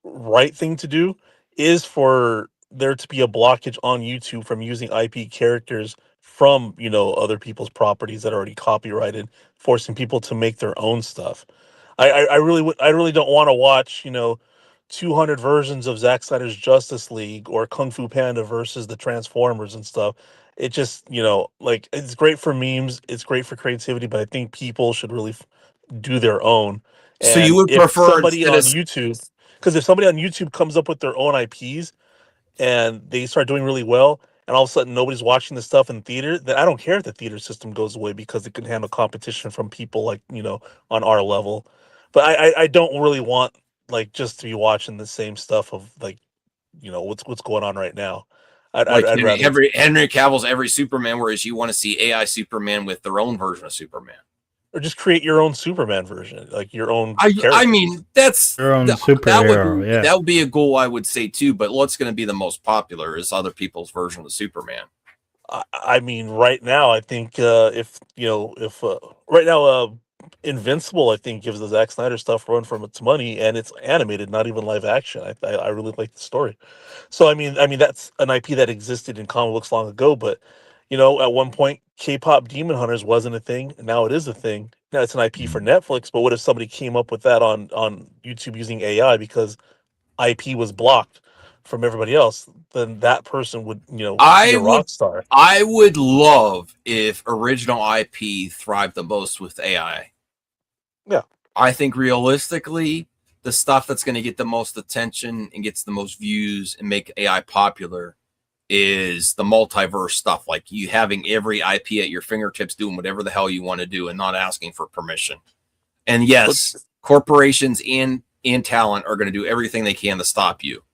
right thing to do is for there to be a blockage on YouTube from using IP characters from other people's properties that are already copyrighted, forcing people to make their own stuff. I really don't want to watch 200 versions of Zack Snyder's Justice League or Kung Fu Panda versus the Transformers and stuff. It just, it's great for memes. It's great for creativity, but I think people should really do their own. So you would prefer somebody on YouTube, because if somebody on YouTube comes up with their own IPs and they start doing really well, and all of a sudden nobody's watching the stuff in theater, then I don't care if the theater system goes away because it can handle competition from people on our level. But I don't really want just to be watching the same stuff of what's going on right now. I'd rather Henry Cavill's every Superman, whereas you want to see AI Superman with their own version of Superman, or just create your own Superman version, like your own. I mean, that's your own superhero. That would be a goal, I would say too. But what's going to be the most popular is other people's version of Superman. I mean, right now, I think if right now, Invincible, I think gives the Zack Snyder stuff run from its money, and it's animated, not even live action. I really like the story. So I mean that's an IP that existed in comic books long ago, but at one point K-pop Demon Hunters wasn't a thing, and now it is a thing. Now it's an IP for Netflix, but what if somebody came up with that on YouTube using AI because IP was blocked from everybody else? Then that person would be a rock star. I would love if original IP thrived the most with AI. Yeah. I think realistically, the stuff that's going to get the most attention and gets the most views and make AI popular is the multiverse stuff, like you having every IP at your fingertips doing whatever the hell you want to do and not asking for permission. And yes, corporations and talent are going to do everything they can to stop you.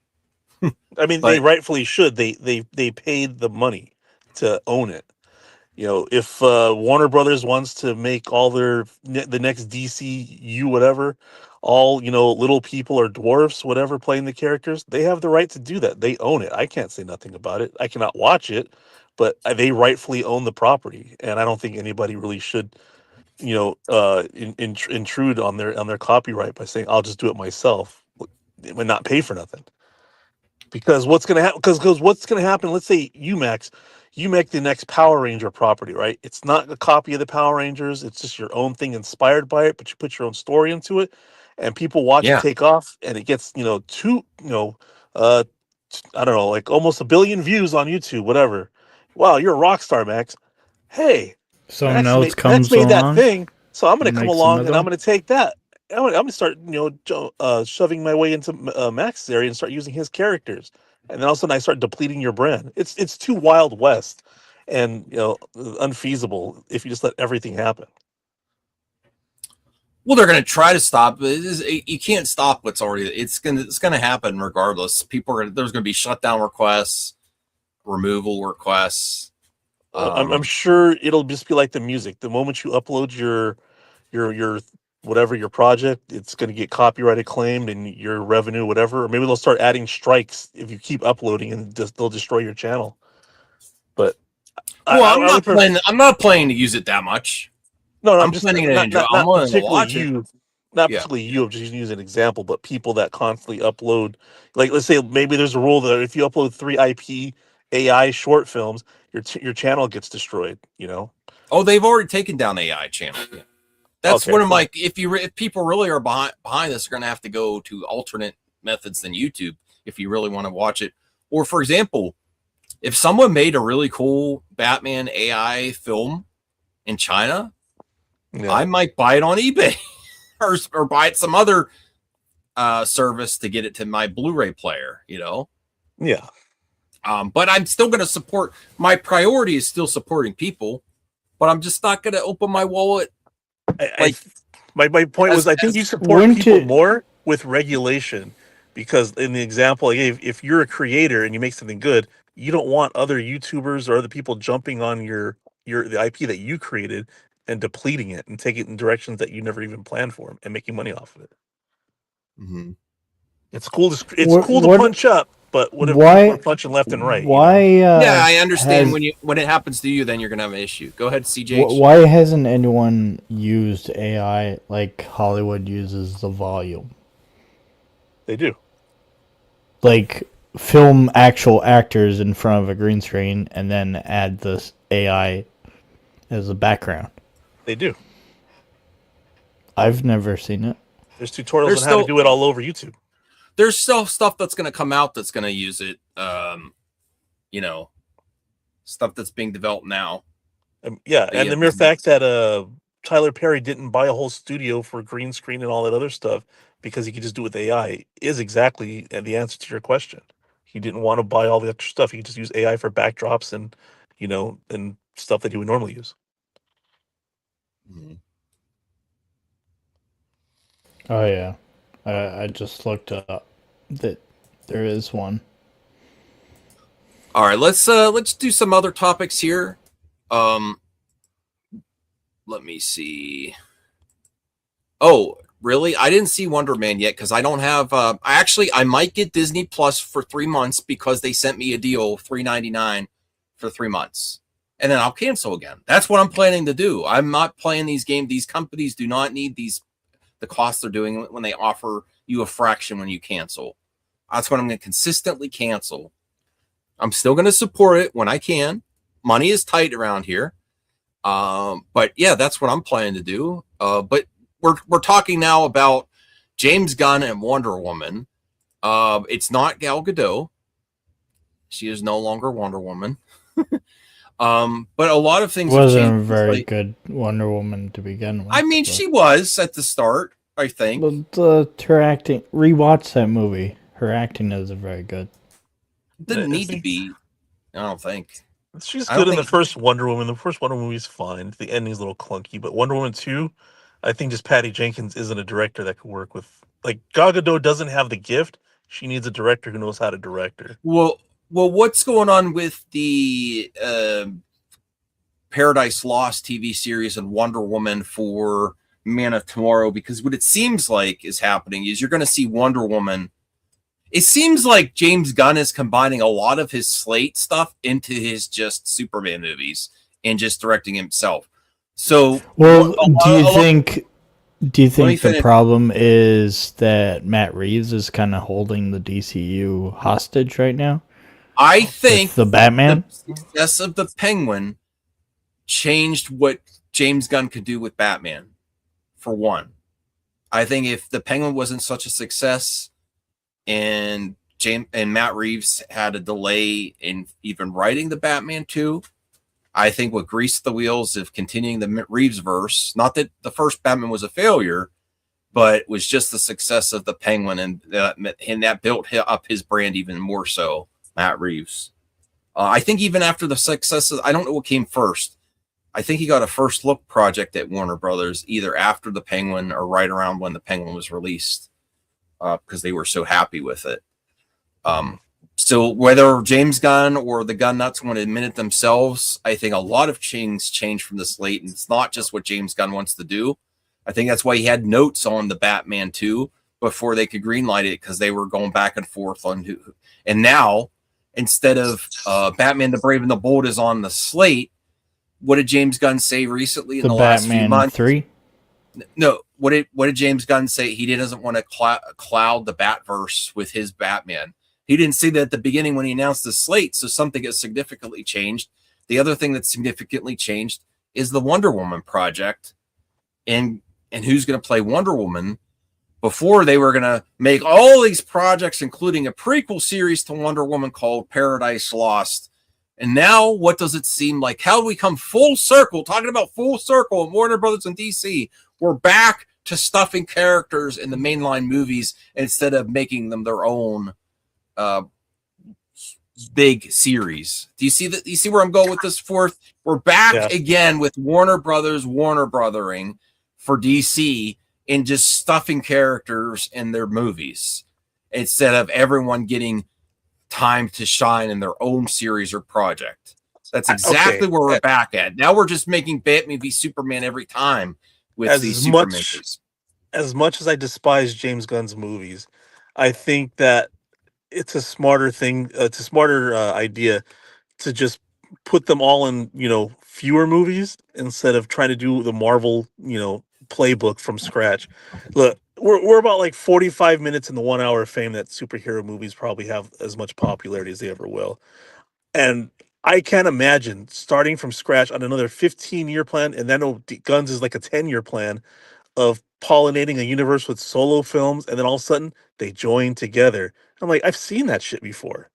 I mean, they rightfully should. They paid the money to own it. If Warner Brothers wants to make all the next DCU whatever, all little people or dwarfs, whatever, playing the characters, they have the right to do that. They own it. I can't say nothing about it. I cannot watch it, but they rightfully own the property, and I don't think anybody really should, intrude on their copyright by saying I'll just do it myself and not pay for nothing. Because what's going to happen? Because what's going to happen? Let's say you make the next Power Ranger property, right? It's not a copy of the Power Rangers. It's just your own thing inspired by it, but you put your own story into it. and people watch it Yeah. take off, and it gets uh, I don't know, like almost 1 billion views on YouTube, whatever. Wow, you're a rock star, Max. Hey, Someone else Max comes made that along thing, so I'm gonna and come makes along another and I'm one. gonna take that. I'm gonna start, shoving my way into Max's area and start using his characters, and then all of a sudden I start depleting your brand. It's too Wild West, and unfeasible if you just let everything happen. Well, they're going to try to stop it. You can't stop what's already. It's gonna happen regardless. There's going to be shutdown requests, removal requests. I'm sure it'll just be like the music. The moment you upload your whatever your project, it's going to get copyright claimed and your revenue, whatever. Or maybe they'll start adding strikes if you keep uploading, and they'll destroy your channel. But Well, I would prefer. I'm not planning to use it that much. No, I'm I'm just planning to enjoy. I'm not willing to particularly watch it. you, not Yeah. particularly you. I'm just using an example, but people that constantly upload, like let's say maybe there's a rule that if you upload 3 IP AI short films, your channel gets destroyed. Oh, they've already taken down AI channel. Yeah. That's Okay. one of my. If people really are behind this, they're going to have to go to alternate methods than YouTube if you really want to watch it. Or, for example, if someone made a really cool Batman AI film in China, Yeah. I might buy it on eBay or buy it some other service to get it to my Blu-ray player. Yeah. But I'm still going to support. My priority is still supporting people, but I'm just not going to open my wallet. My point was, I think you support people more with regulation, because in the example I gave, if you're a creator and you make something good, you don't want other YouTubers or other people jumping on the IP that you created and depleting it and taking it in directions that you never even planned for and making money off of it. Mm-hmm. It's cool to punch up, but what if people are punching left and right? Why? Yeah, I understand when it happens to you, then you're gonna have an issue. Go ahead, CJ. Why hasn't anyone used AI like Hollywood uses the volume? They do. Like film actual actors in front of a green screen and then add this AI as a background. They do. I've never seen it. There's tutorials on how to do it all over YouTube. There's still stuff that's going to come out that's going to use it. Stuff that's being developed now. And the mere fact that Tyler Perry didn't buy a whole studio for green screen and all that other stuff because he could just do it with AI is exactly the answer to your question. He didn't want to buy all the extra stuff. He could just use AI for backdrops and and stuff that he would normally use. Mm-hmm. Oh yeah, I just looked up that there is one. All right, let's do some other topics here. Let me see. Oh, really? I didn't see Wonder Man yet because I don't have. I might get Disney Plus for 3 months because they sent me a deal, $3.99 for 3 months, and then I'll cancel again. That's what I'm planning to do. I'm not playing these games. These companies do not need the costs they're doing when they offer you a fraction when you cancel. That's what I'm going to consistently cancel. I'm still going to support it when I can. Money is tight around here. But yeah, that's what I'm planning to do. But we're talking now about James Gunn and Wonder Woman. It's not Gal Gadot. She is no longer Wonder Woman. But a lot of things wasn't a very good Wonder Woman to begin with. I mean, she was at the start, I think. But her acting, rewatch that movie. Her acting isn't very good. Didn't need to be. I don't think. She's good in the first Wonder Woman. The first Wonder Woman is fine. The ending's a little clunky, but Wonder Woman 2, I think just Patty Jenkins isn't a director that could work with. Like, Gal Gadot doesn't have the gift. She needs a director who knows how to direct her. Well, what's going on with the Paradise Lost TV series and Wonder Woman for Man of Tomorrow? Because what it seems like is happening is you're going to see Wonder Woman. It seems like James Gunn is combining a lot of his slate stuff into his just Superman movies and just directing himself. So, well, do you think the problem is that Matt Reeves is kind of holding the DCU hostage right now? I think the Batman the success of the Penguin changed what James Gunn could do with Batman. For one, I think if the Penguin wasn't such a success and Matt Reeves had a delay in even writing the Batman 2, I think what greased the wheels of continuing the Reeves verse, not that the first Batman was a failure, but was just the success of the Penguin, and that built up his brand even more so, Matt Reeves. I think even after the successes, I don't know what came first. I think he got a first look project at Warner Brothers either after the Penguin or right around when the Penguin was released, because they were so happy with it. So whether James Gunn or the Gunn Nuts want to admit it themselves, I think a lot of things changed from the slate, and it's not just what James Gunn wants to do. I think that's why he had notes on the Batman 2 before they could greenlight it, because they were going back and forth on who. And now, instead of Batman the Brave and the Bold is on the slate, what did James Gunn say recently in the last few months? 3? No, what did James Gunn say? He doesn't want to cloud the Batverse with his Batman. He didn't say that at the beginning when he announced the slate, so something has significantly changed. The other thing that's significantly changed is the Wonder Woman project, and who's going to play Wonder Woman. Before, they were going to make all these projects, including a prequel series to Wonder Woman called Paradise Lost. And now, what does it seem like? How do we come full circle? Talking about full circle in Warner Brothers and DC, we're back to stuffing characters in the mainline movies instead of making them their own big series. Do you see that? You see where I'm going with this? Fourth, we're back again with Warner Brothering for DC in just stuffing characters in their movies instead of everyone getting time to shine in their own series or project. That's exactly where we're back at. Now we're just making Batman v Superman every time with these Superman movies. As much as I despise James Gunn's movies, I think that it's a smarter thing. It's a smarter idea to just put them all in, fewer movies instead of trying to do the Marvel, playbook from scratch. Look, we're about like 45 minutes in the 1 hour of fame that superhero movies probably have as much popularity as they ever will. And I can't imagine starting from scratch on another 15-year plan, and then Guns is like a 10-year plan of pollinating a universe with solo films, and then all of a sudden they join together. I'm like, I've seen that shit before.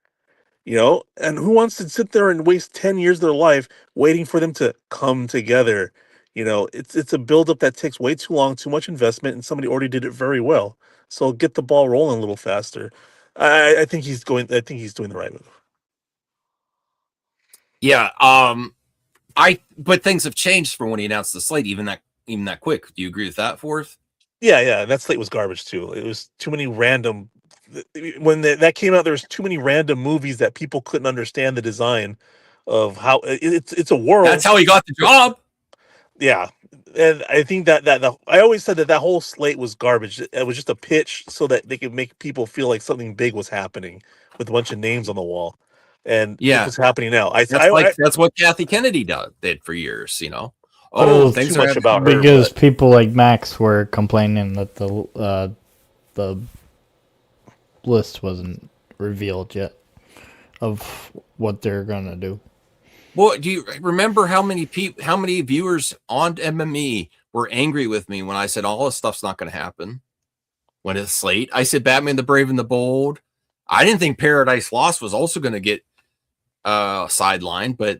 And who wants to sit there and waste 10 years of their life waiting for them to come together? It's a buildup that takes way too long, too much investment, and somebody already did it very well. So get the ball rolling a little faster. I think he's doing the right move. Yeah. But things have changed from when he announced the slate, even that quick. Do you agree with that, Fourth? Yeah. That slate was garbage too. It was too many random. When that came out, there was too many random movies that people couldn't understand the design of how it's a world. That's how he got the job. Yeah, and I think that I always said that whole slate was garbage. It was just a pitch so that they could make people feel like something big was happening with a bunch of names on the wall. And look what's happening now. That's what Kathy Kennedy did for years. Things much about her because people like Max were complaining that the list wasn't revealed yet of what they're gonna do. Well, do you remember how many viewers on MME were angry with me when I said all this stuff's not going to happen? When it's slate, I said Batman the Brave and the Bold. I didn't think Paradise Lost was also going to get sidelined, but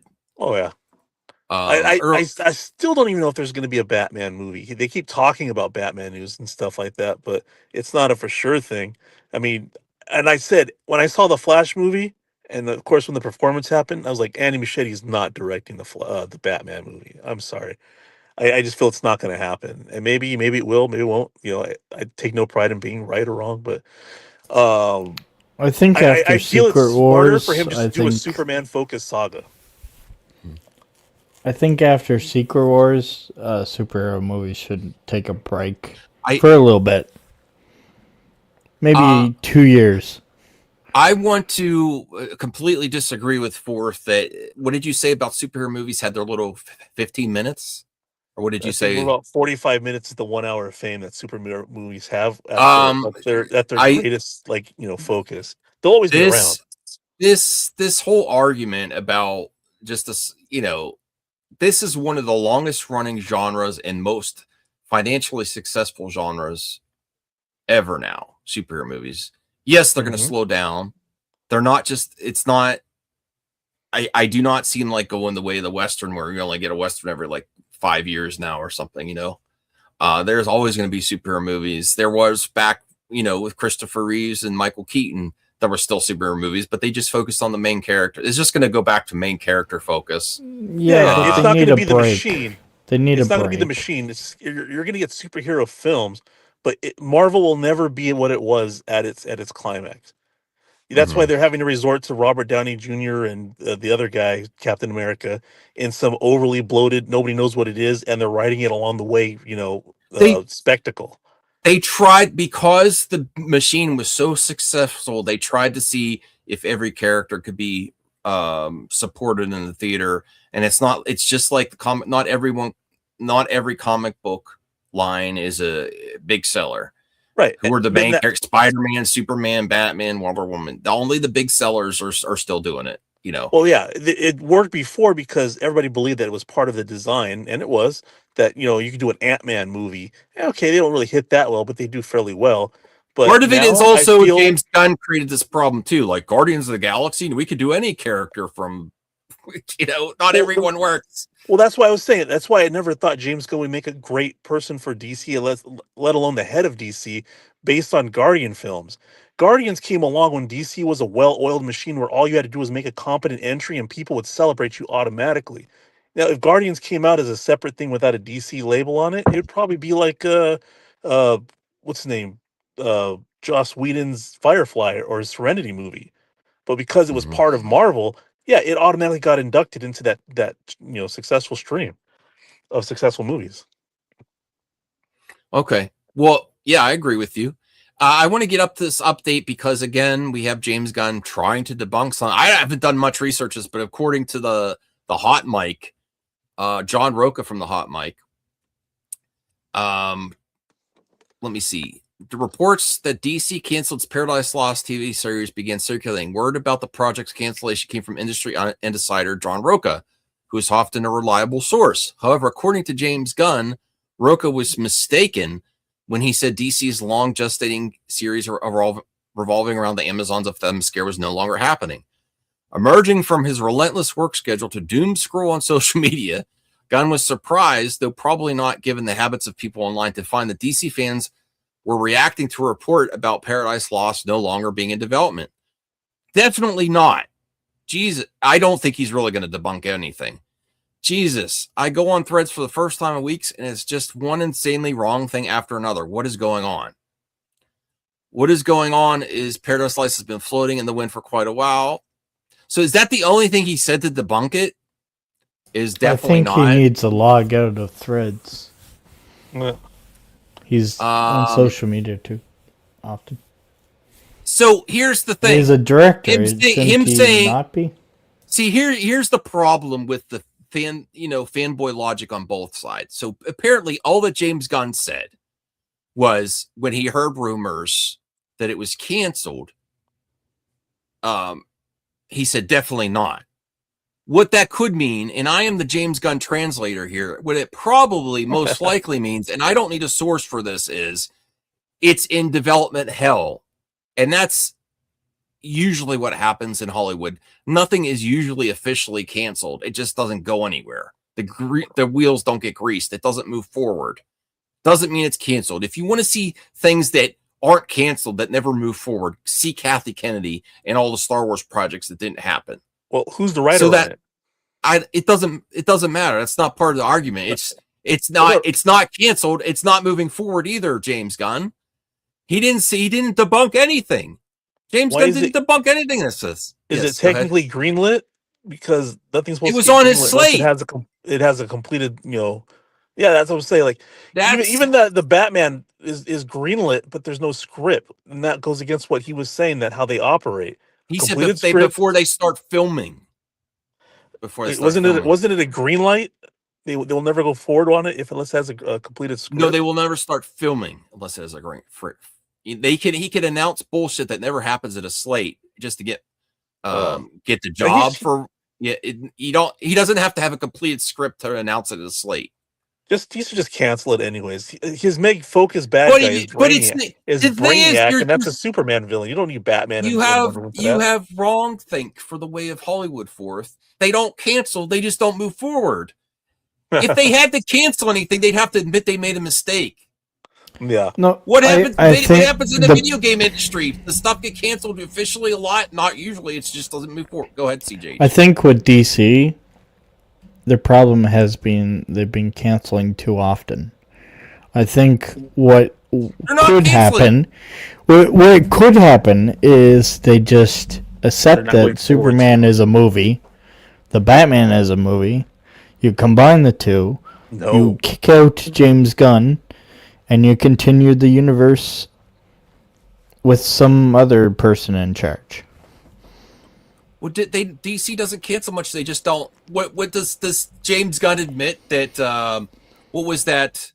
I still don't even know if there's going to be a Batman movie. They keep talking about Batman news and stuff like that, but it's not a for sure thing. I mean, and I said when I saw the Flash movie. And of course, when the performance happened, I was like, Andy Muschietti's not directing the Batman movie. I'm sorry. I just feel it's not going to happen. And maybe it will, maybe it won't. I take no pride in being right or wrong, but I think after Secret Wars, for him just to do a Superman-focused saga. I think after Secret Wars, superhero movies should take a break for a little bit. Maybe 2 years. I want to completely disagree with Fourth. That what did you say about superhero movies had their little 15 minutes? Or what did you say? About 45 minutes is the 1 hour of fame that superhero movies have at their greatest focus. They'll always be around. This whole argument about just this, this is one of the longest running genres and most financially successful genres ever now. Superhero movies. Yes, they're going to slow down. They're not just. It's not. I do not seem like going the way of the Western, where you only get a Western every like 5 years now or something. There's always going to be superhero movies. There was back, with Christopher Reeves and Michael Keaton, there were still superhero movies, but they just focused on the main character. It's just going to go back to main character focus. Yeah, it's not going to be the machine. They need it's a not break. going to be the machine. You're going to get superhero films, but Marvel will never be what it was at its climax. That's why they're having to resort to Robert Downey Jr. and the other guy, Captain America, in some overly bloated, nobody knows what it is, and they're writing it along the way, spectacle. They tried, because the machine was so successful, they tried to see if every character could be supported in the theater. And it's just like the comic. Not every comic book line is a big seller. Right. Who are the main characters? Spider-Man, Superman, Batman, Wonder Woman. Only the big sellers are still doing it, Well, yeah, it worked before because everybody believed that it was part of the design, and it was that, you could do an Ant-Man movie. Okay, they don't really hit that well, but they do fairly well. But part of it is also James Gunn created this problem too. Like Guardians of the Galaxy, we could do any character from, not everyone works. Well, that's why I was saying. That's why I never thought James Gunn would make a great person for DC, let alone the head of DC, based on Guardian films. Guardians came along when DC was a well-oiled machine where all you had to do was make a competent entry and people would celebrate you automatically. Now, if Guardians came out as a separate thing without a DC label on it, it'd probably be like what's his name? Joss Whedon's Firefly or his Serenity movie. But because it was part of Marvel, yeah, it automatically got inducted into that successful stream of successful movies. Okay. Well, yeah, I agree with you. I want to get up to this update because, again, we have James Gunn trying to debunk something. I haven't done much research, but according to the Hot Mic, John Roca from the Hot Mic, let me see. The reports that DC canceled its Paradise Lost TV series began circulating. Word about the project's cancellation came from industry insider John Roca, who is often a reliable source. However, according to James Gunn, Roca was mistaken when he said DC's long gestating series revolving around the Amazons of Themyscira was no longer happening. Emerging from his relentless work schedule to doom scroll on social media, Gunn was surprised, though probably not given the habits of people online, to find that DC fans were reacting to a report about Paradise Lost no longer being in development. Definitely not. Jesus, I don't think he's really going to debunk anything. Jesus, I go on Threads for the first time in weeks, and it's just one insanely wrong thing after another. What is going on? What is going on is Paradise Lost has been floating in the wind for quite a while. So is that the only thing he said to debunk it? Is definitely not. I think he needs to log out of Threads. Yeah. He's on social media too often. So here's the thing. He's a director. Him saying, not be? See, here's the problem with the fanboy logic on both sides. So apparently all that James Gunn said was when he heard rumors that it was canceled, he said definitely not. What that could mean, and I am the James Gunn translator here, what it probably most likely means, and I don't need a source for this, is it's in development hell. And that's usually what happens in Hollywood. Nothing is usually officially canceled. It just doesn't go anywhere. The wheels don't get greased. It doesn't move forward. Doesn't mean it's canceled. If you want to see things that aren't canceled, that never move forward, see Kathy Kennedy and all the Star Wars projects that didn't happen. Well, who's the writer on it? It doesn't matter. That's not part of the argument. It's not canceled. It's not moving forward either, James Gunn. He didn't debunk anything. James Gunn didn't debunk anything that says. Is it technically greenlit? Because nothing's supposed to be. It was on his slate. It has a completed, yeah, that's what I'm saying. Like even the Batman is greenlit, but there's no script. And that goes against what he was saying, that how they operate. He said that before they start filming. Wasn't it a green light? They'll never go forward on it unless it has a completed script. No, they will never start filming unless it has a green. He could announce bullshit that never happens at a slate just to get the job for. Yeah, he doesn't have to have a completed script to announce it at a slate. You should just cancel it anyways. His main focus bad But guy is it's is the thing is, Brainiac, and that's a Superman villain. You don't need Batman and Wonder Woman for you that. have wrong think for the way of Hollywood forth. They don't cancel, they just don't move forward. If they had to cancel anything, they'd have to admit they made a mistake. Yeah. No, What happens? I What think happens in the video game industry? The stuff get canceled officially a lot, not usually. It just doesn't move forward. Go ahead, CJ. I think with DC, the problem has been they've been canceling too often. I think what could happen, what could happen is they just accept that Superman is a movie, the Batman is a movie. You combine the two, you kick out James Gunn, and you continue the universe with some other person in charge. Well, DC doesn't cancel much. They just don't. What does James Gunn admit that? What was that?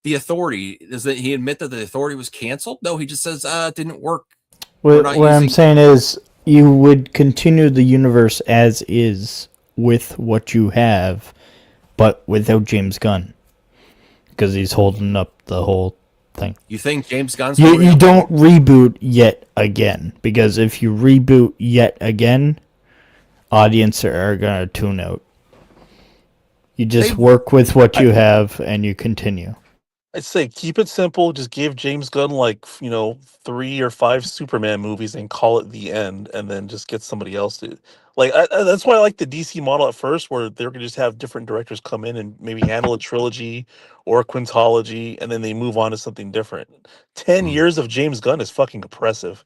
The Authority, does that he admit that the Authority was canceled? No, he just says it didn't work. What I'm saying is you would continue the universe as is with what you have, but without James Gunn, because he's holding up the whole thing. You think James Gunn's you don't reboot yet again, because if you reboot yet again, audience are gonna tune out. You just work with what you have and you continue. I'd say keep it simple. Just give James Gunn 3 or 5 Superman movies and call it the end, and then just get somebody else to that's why I like the DC model at first, where they're gonna just have different directors come in and maybe handle a trilogy or a quintology, and then they move on to something different. 10 years of James Gunn is fucking oppressive.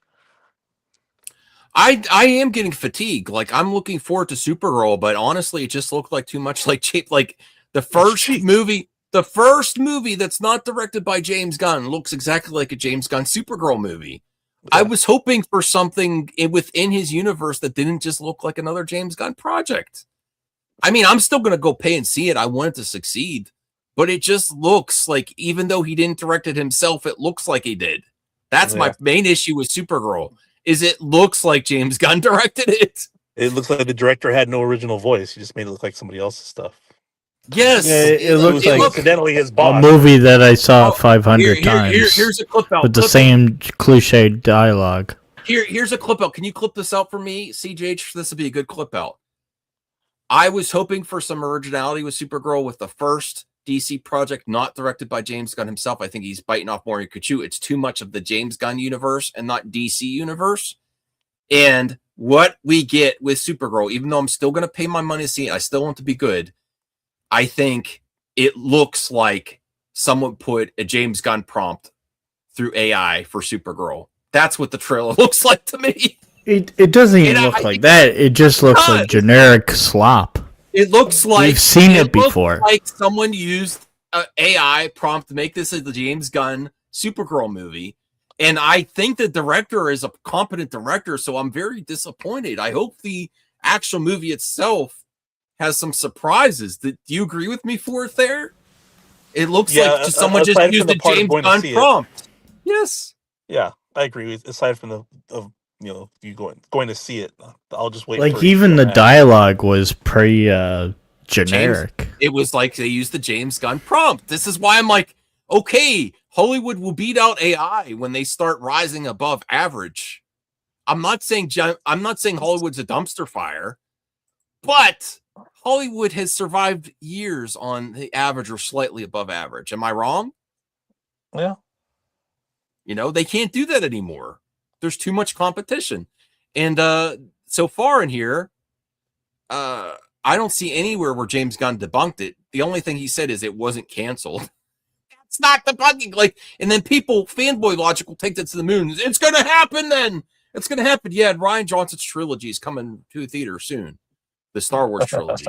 I am getting fatigued. Like, I'm looking forward to Supergirl, but honestly, it just looked like too much like cheap. Like the first movie. The first movie that's not directed by James Gunn looks exactly like a James Gunn Supergirl movie. Yeah. I was hoping for something within his universe that didn't just look like another James Gunn project. I mean, I'm still going to go pay and see it. I want it to succeed. But it just looks like, even though he didn't direct it himself, it looks like he did. That's my main issue with Supergirl, is it looks like James Gunn directed it. It looks like the director had no original voice. He just made it look like somebody else's stuff. Yes, it looks like incidentally his boss. A movie that I saw 500 times. Here's a clip out with the same cliched dialogue. Here's a clip out. Can you clip this out for me, CJ? This would be a good clip out. I was hoping for some originality with Supergirl with the first DC project, not directed by James Gunn himself. I think he's biting off more than he could chew. It's too much of the James Gunn universe and not DC universe. And what we get with Supergirl, even though I'm still going to pay my money to see it, I still want it to be good. I think it looks like someone put a James Gunn prompt through AI for Supergirl. That's what the trailer looks like to me. It doesn't even look like that. It just looks like generic slop. It looks like we've seen it before. Like someone used AI prompt to make this a James Gunn Supergirl movie. And I think the director is a competent director, so I'm very disappointed. I hope the actual movie itself has some surprises. Do you agree with me, Forth, there? It looks like someone just used the James Gunn prompt. Yes. Yeah, I agree. Aside from you going to see it, I'll just wait. Like, even the dialogue was pretty generic. It was like they used the James Gunn prompt. This is why I'm like, okay, Hollywood will beat out AI when they start rising above average. I'm not saying Hollywood's a dumpster fire, but Hollywood has survived years on the average or slightly above average. Am I wrong? Yeah. They can't do that anymore. There's too much competition. And so far in here, I don't see anywhere where James Gunn debunked it. The only thing he said is it wasn't canceled. That's not debunking. And then fanboy logic will take that to the moon. It's going to happen then. It's going to happen. Yeah, Rian Johnson's trilogy is coming to a theater soon. The Star Wars trilogy.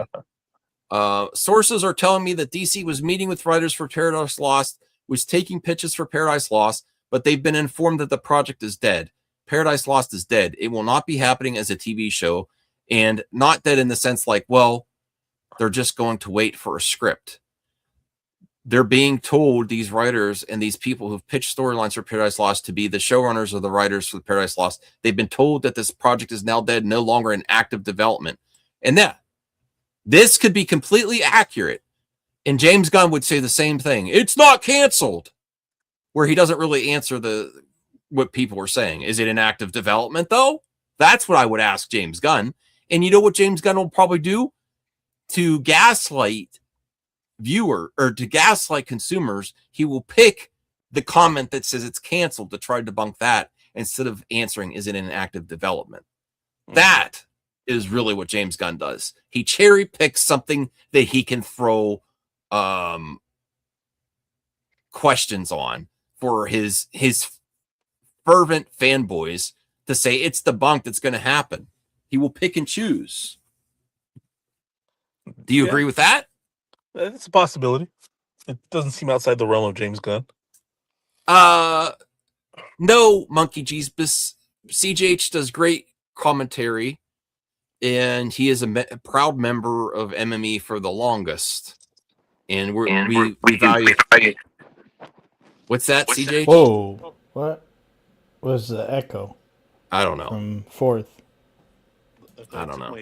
Sources are telling me that DC was meeting with writers for Paradise Lost, was taking pitches for Paradise Lost, but they've been informed that the project is dead. Paradise Lost is dead. It will not be happening as a TV show, and not dead in the sense like, well, they're just going to wait for a script. They're being told, these writers and these people who've pitched storylines for Paradise Lost, to be the showrunners or the writers for Paradise Lost. They've been told that this project is now dead, no longer in active development. And this could be completely accurate, And James Gunn would say the same thing. It's not canceled. Where he doesn't really answer what people are saying. Is it in active development, though? That's what I would ask James Gunn. And you know what James Gunn will probably do? To gaslight to gaslight consumers, he will pick the comment that says it's canceled to try to debunk that instead of answering, is it in active development? That is really what James Gunn does. He cherry picks something that he can throw questions on for his fervent fanboys to say it's debunked, it's going to happen. He will pick and choose. Do you agree with that? It's a possibility. It doesn't seem outside the realm of James Gunn. No, Monkey Jesus. CJH does great commentary, and he is a proud member of MME for the longest. And we value. What's that, CJH? Whoa! What was the echo? I don't know. From fourth. I don't know.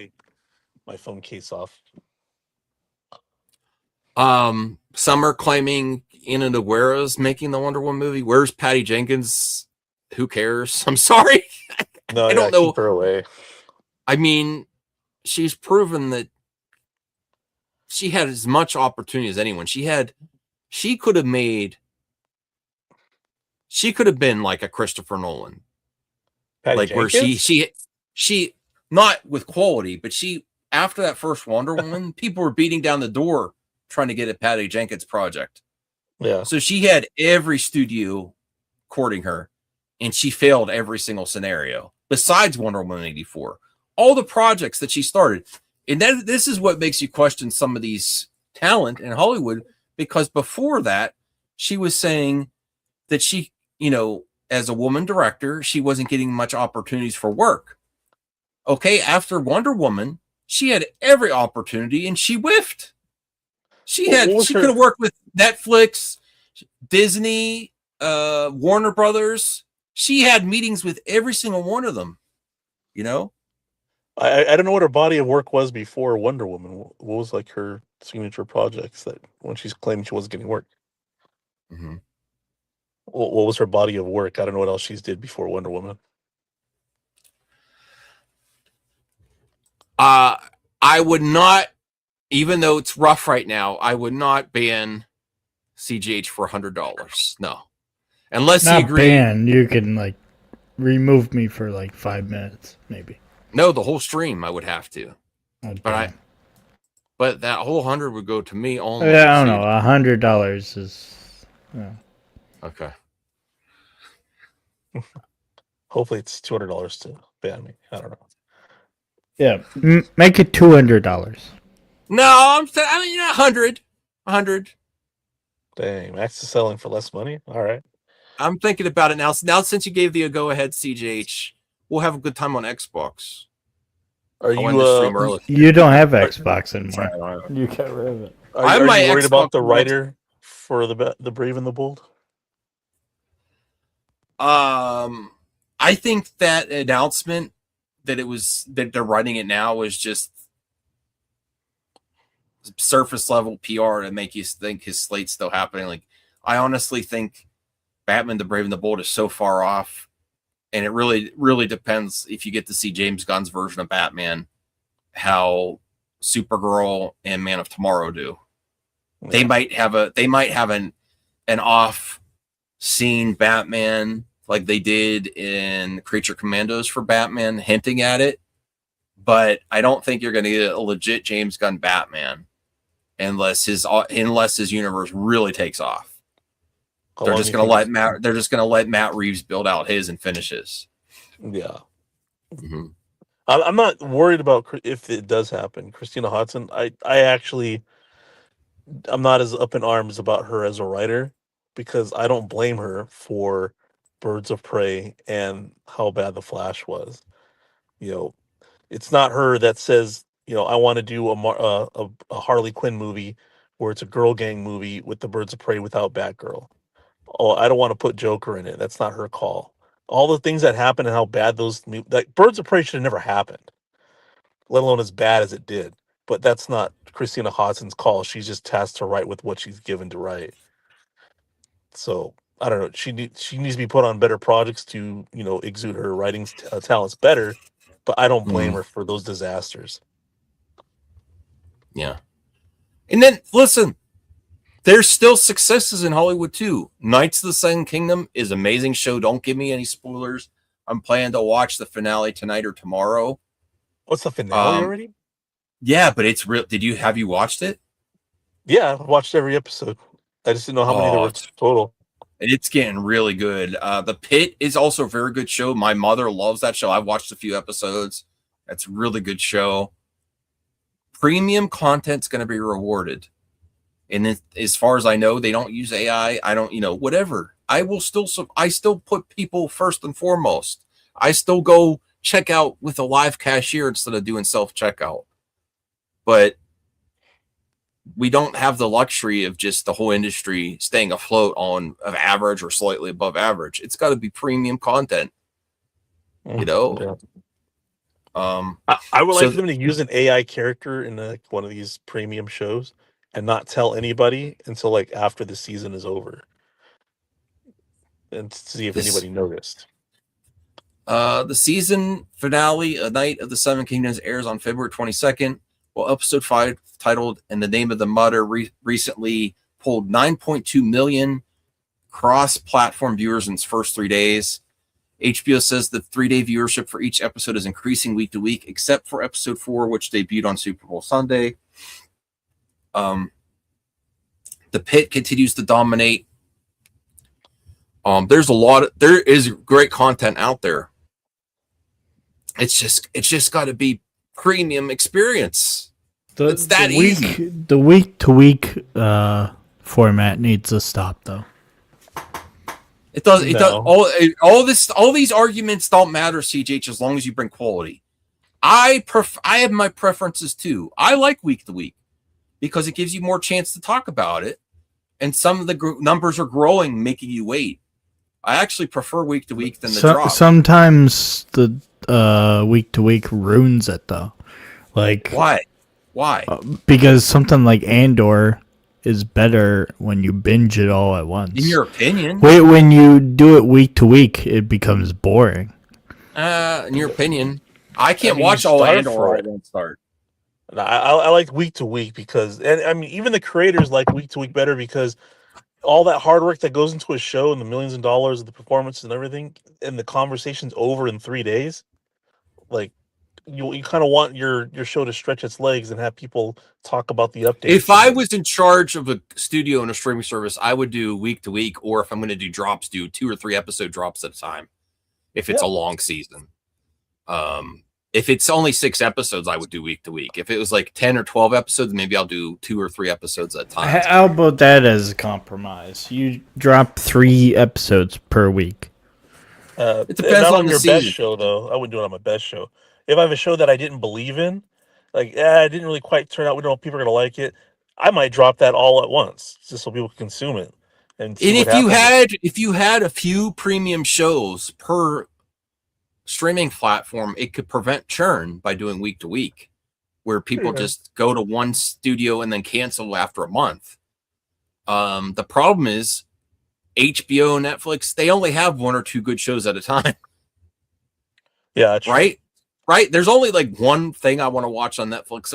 My phone case off. Some are claiming Ana Nogueira's making the Wonder Woman movie. Where's Patty Jenkins? Who cares? I'm sorry. No, I don't know. Keep her away. I mean, she's proven that she had as much opportunity as anyone. She could have been like a Christopher Nolan. Patty like Jenkins? where she not with quality, but after that first Wonder Woman, people were beating down the door trying to get a Patty Jenkins project. Yeah. So she had every studio courting her, and she failed every single scenario besides Wonder Woman 84. All the projects that she started. And this is what makes you question some of these talent in Hollywood, because before that, she was saying that she, as a woman director, she wasn't getting much opportunities for work. Okay, after Wonder Woman, she had every opportunity and she whiffed. She could have worked with Netflix, Disney, Warner Brothers. She had meetings with every single one of them. I don't know what her body of work was before Wonder Woman. What was like her signature projects that when she's claiming she wasn't getting work? Mm-hmm. What was her body of work? I don't know what else she's did before Wonder Woman. I would not, even though it's rough right now, I would not ban CGH for $100. No, unless Not he agreed. ban. You can remove me for 5 minutes, maybe. No, the whole stream I would have to. Okay. But that whole 100 would go to me only. Yeah, I don't know. $100 is. Okay. Hopefully, it's $200 to ban me. I don't know. Yeah, make it $200. No, I mean 100. 100. Dang, Max is selling for less money. All right. I'm thinking about it now. Now, since you gave the go ahead, CJH, we'll have a good time on Xbox. Are you? You don't have Xbox anymore. You got rid of it. Are you worried about the writer for the Brave and the Bold? I think that announcement that they're writing it now was just surface level PR to make you think his slate's still happening. I honestly think Batman the Brave and the Bold is so far off, and it really, really depends if you get to see James Gunn's version of Batman, how Supergirl and Man of Tomorrow do. Yeah. They might have an off scene Batman like they did in Creature Commandos for Batman, hinting at it. But I don't think you're going to get a legit James Gunn Batman unless his universe really takes off. They're just going to let Matt Reeves build out his and finish his. Yeah. Mm-hmm. I'm not worried about if it does happen. Christina Hodson, I'm not as up in arms about her as a writer, because I don't blame her for Birds of Prey and how bad The Flash was. It's not her that says, I want to do a Harley Quinn movie where it's a girl gang movie with the Birds of Prey without Batgirl. Oh, I don't want to put Joker in it. That's not her call. All the things that happened and how bad those Birds of Prey should have never happened, let alone as bad as it did. but that's not Christina Hodson's call. She's just tasked to write with what she's given to write. So I don't know. She needs to be put on better projects to exude her writing talents better. But I don't blame her for those disasters. Yeah. And then listen, there's still successes in Hollywood too. Knights of the Seven Kingdom is an amazing show. Don't give me any spoilers. I'm planning to watch the finale tonight or tomorrow. What's the finale already? Yeah, but it's real. Have you watched it? Yeah, I've watched every episode. I just didn't know how many there were total. It's getting really good. The Pit is also a very good show. My mother loves that show. I've watched a few episodes. That's a really good show. Premium content's going to be rewarded. And as far as I know, they don't use AI. I don't, whatever. I still put people first and foremost. I still go check out with a live cashier instead of doing self-checkout. But we don't have the luxury of just the whole industry staying afloat on of average or slightly above average. It's got to be premium content, Yeah. I would like them to use an AI character in one of these premium shows and not tell anybody until like after the season is over, and see if anybody noticed. The season finale, A Night of the Seven Kingdoms, airs on February 22nd. Well, episode 5, titled "In the Name of the Mother," recently pulled 9.2 million cross-platform viewers in its first 3 days. HBO says the 3-day viewership for each episode is increasing week to week, except for episode 4, which debuted on Super Bowl Sunday. The Pit continues to dominate. There is great content out there. It's just got to be premium experience. It's that easy. The week to week format needs to stop, though. It does. It does. All these arguments don't matter, CJ, as long as you bring quality. I have my preferences too. I like week to week because it gives you more chance to talk about it, and some of the numbers are growing, making you wait. I actually prefer week to week than the drop. Sometimes the week to week ruins it, though. Like why? Because something like Andor is better when you binge it all at once. In your opinion? Wait, when you do it week to week, it becomes boring. In your opinion, I can't watch all Andor at one start. I like week to week because, and I mean, even the creators like week to week better because all that hard work that goes into a show and the millions of dollars of the performance and everything, and the conversation's over in 3 days. Like, you kind of want your show to stretch its legs and have people talk about the updates. If I was in charge of a studio and a streaming service, I would do week to week, or if I'm going to do drops, do 2 or 3 episode drops at a time. If it's a long season, if it's only 6 episodes, I would do week to week. If it was like 10 or 12 episodes, maybe I'll do 2 or 3 episodes at a time. How about that as a compromise? You drop 3 episodes per week. It depends on your season. best show, though. I wouldn't do it on my best show. If I have a show that I didn't believe in, like, it didn't really quite turn out, we don't know if people are going to like it, I might drop that all at once just so people can consume it. And if you had a few premium shows per streaming platform, it could prevent churn by doing week to week, where people just go to one studio and then cancel after a month. The problem is HBO and Netflix, they only have 1 or 2 good shows at a time. Yeah, right. There's only like one thing I want to watch on Netflix.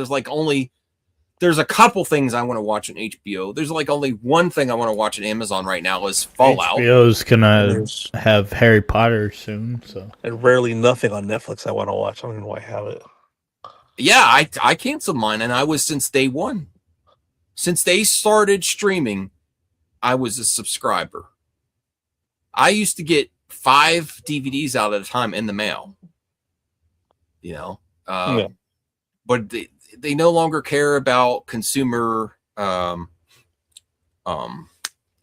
There's a couple things I want to watch on HBO. There's like only one thing I want to watch on Amazon right now is Fallout. HBO's gonna have Harry Potter soon, so. And rarely nothing on Netflix I want to watch. I don't even know why I have it. Yeah, I canceled mine, and I was since day one. Since they started streaming, I was a subscriber. I used to get 5 DVDs out at a time in the mail. But they no longer care about consumer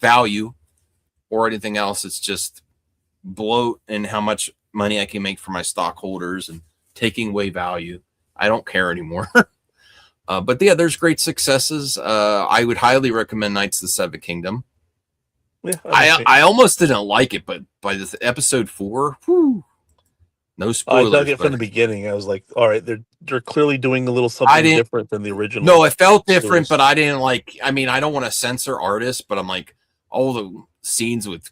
value or anything else. It's just bloat and how much money I can make for my stockholders and taking away value. I don't care anymore. But yeah, there's great successes. I would highly recommend Knights of the Seven Kingdom. Yeah, I almost didn't like it, but by the episode 4, whew, No I dug spoilers, it from but the beginning. I was like, all right, they're clearly doing a little I something didn't. different than the original. No, it felt different, series. but I didn't like. I mean, I don't want to censor artists, but I'm like all the scenes with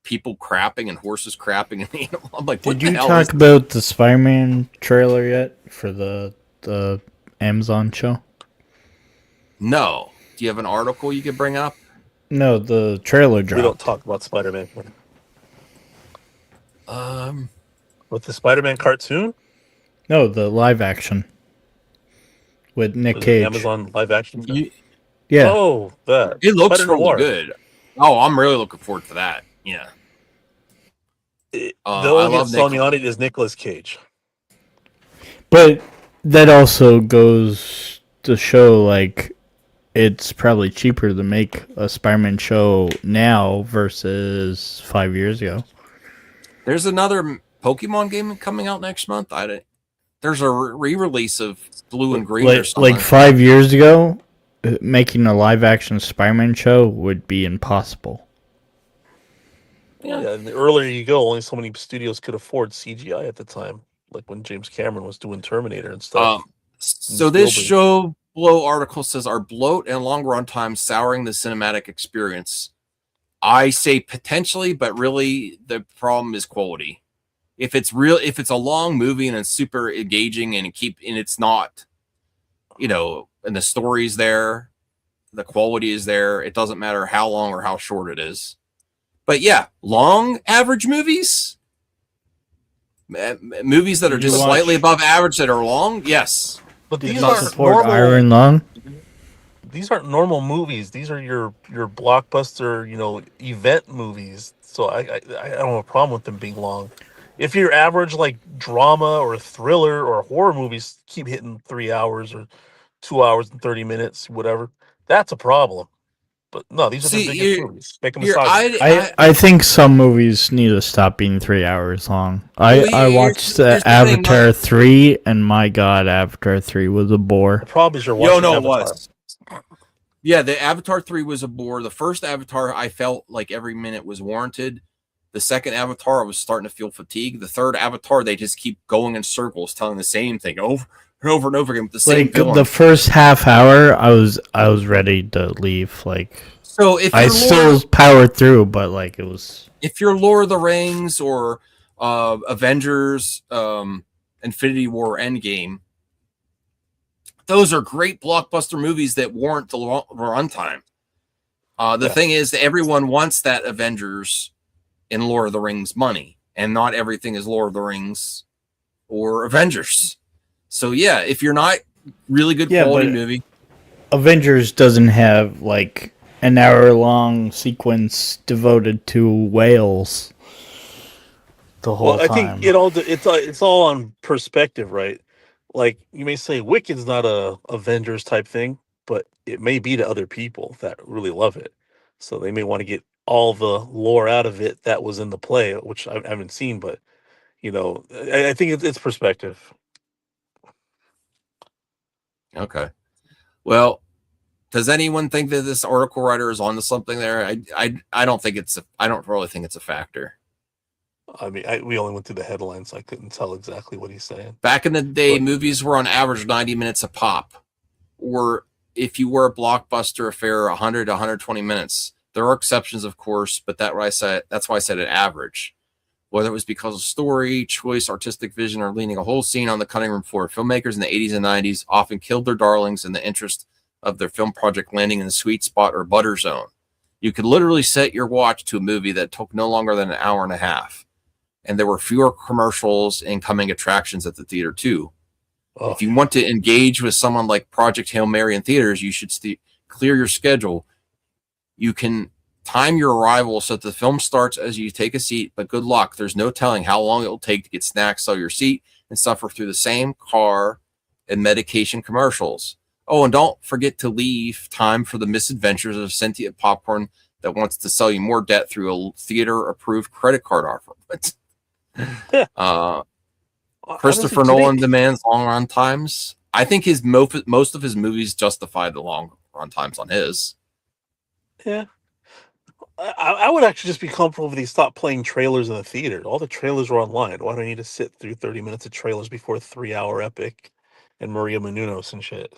people crapping and horses crapping, and I'm like, what Did the you hell talk is this? about the Spider-Man trailer yet for the Amazon show? No. Do you have an article you could bring up? No, the trailer We don't dropped. talk about Spider-Man. Um, With the Spider-Man cartoon? No, the live action with Nick Was it Cage. Amazon live action? you, Yeah, Oh, that. it looks Spider really Noir. good. Oh, I'm really looking forward to that. Yeah. The I only love get Sony Nick. on it is Nicolas Cage. but that also goes to show like it's probably cheaper to make a Spider-Man show now versus 5 years ago. There's another Pokemon game coming out next month. There's a re-release of Blue and Green or something. Like 5 years ago, making a live action Spider-Man show would be impossible. Yeah. Yeah, and the earlier you go, only so many studios could afford CGI at the time. Like when James Cameron was doing Terminator and stuff. So this Spielberg. show blow article says our bloat and long run time souring the cinematic experience. I say potentially, but really the problem is quality. If it's a long movie and it's super engaging and it's not, and the story's there, the quality is there. It doesn't matter how long or how short it is. But yeah, long average movies, movies that are just slightly above average that are long. Yes. But Did these you aren't support normal. Iron Lung? These aren't normal movies. These are your blockbuster, event movies. So I don't have a problem with them being long. If your average like drama or thriller or horror movies keep hitting 3 hours or 2 hours and 30 minutes, whatever, that's a problem. But no, these are the biggest movies. Make them a saga. I think some movies need to stop being 3 hours long. I watched Avatar 3, and my God, Avatar 3 was a bore. The problem is you're watching Avatar. It was. Yeah, the Avatar 3 was a bore. The first Avatar, I felt like every minute was warranted. The second Avatar, I was starting to feel fatigue. The third Avatar, they just keep going in circles, telling the same thing over and over and over again with the same villain. The first half hour, I was ready to leave. Like, so if I still powered through, but like it was. If you're Lord of the Rings or Avengers, Infinity War, Endgame, those are great blockbuster movies that warrant the runtime. The thing is, that everyone wants that Avengers in Lord of the Rings money, and not everything is Lord of the Rings or Avengers. So yeah, if you're not really good quality movie, Avengers doesn't have like an hour-long sequence devoted to whales the whole time. I think it's all on perspective, right? Like you may say Wicked's not a Avengers type thing, but it may be to other people that really love it. So they may want to get all the lore out of it that was in the play, which I haven't seen, but I think it's perspective. Okay. Well, does anyone think that this article writer is onto something there? I don't think I don't really think it's a factor. I mean, we only went through the headlines, so I couldn't tell exactly what he's saying. Back in the day, movies were on average 90 minutes a pop, or if you were a blockbuster affair, 100 to 120 minutes. There are exceptions, of course, but that's why I said an average. Whether it was because of story, choice, artistic vision, or leaning a whole scene on the cutting room floor, filmmakers in the 80s and 90s often killed their darlings in the interest of their film project landing in the sweet spot or butter zone. You could literally set your watch to a movie that took no longer than an hour and a half. And there were fewer commercials and coming attractions at the theater too. Oh. If you want to engage with someone like Project Hail Mary in theaters, you should clear your schedule. You can time your arrival so that the film starts as you take a seat, but good luck. There's no telling how long it will take to get snacks out of your seat and suffer through the same car and medication commercials. Oh, and don't forget to leave time for the misadventures of sentient popcorn that wants to sell you more debt through a theater-approved credit card offer. Christopher Nolan demands long run times. I think his most of his movies justify the long run times on his. Yeah. I would actually just be comfortable if they stopped playing trailers in the theater. All the trailers are online. Why do I need to sit through 30 minutes of trailers before a 3-hour epic and Maria Menounos and shit?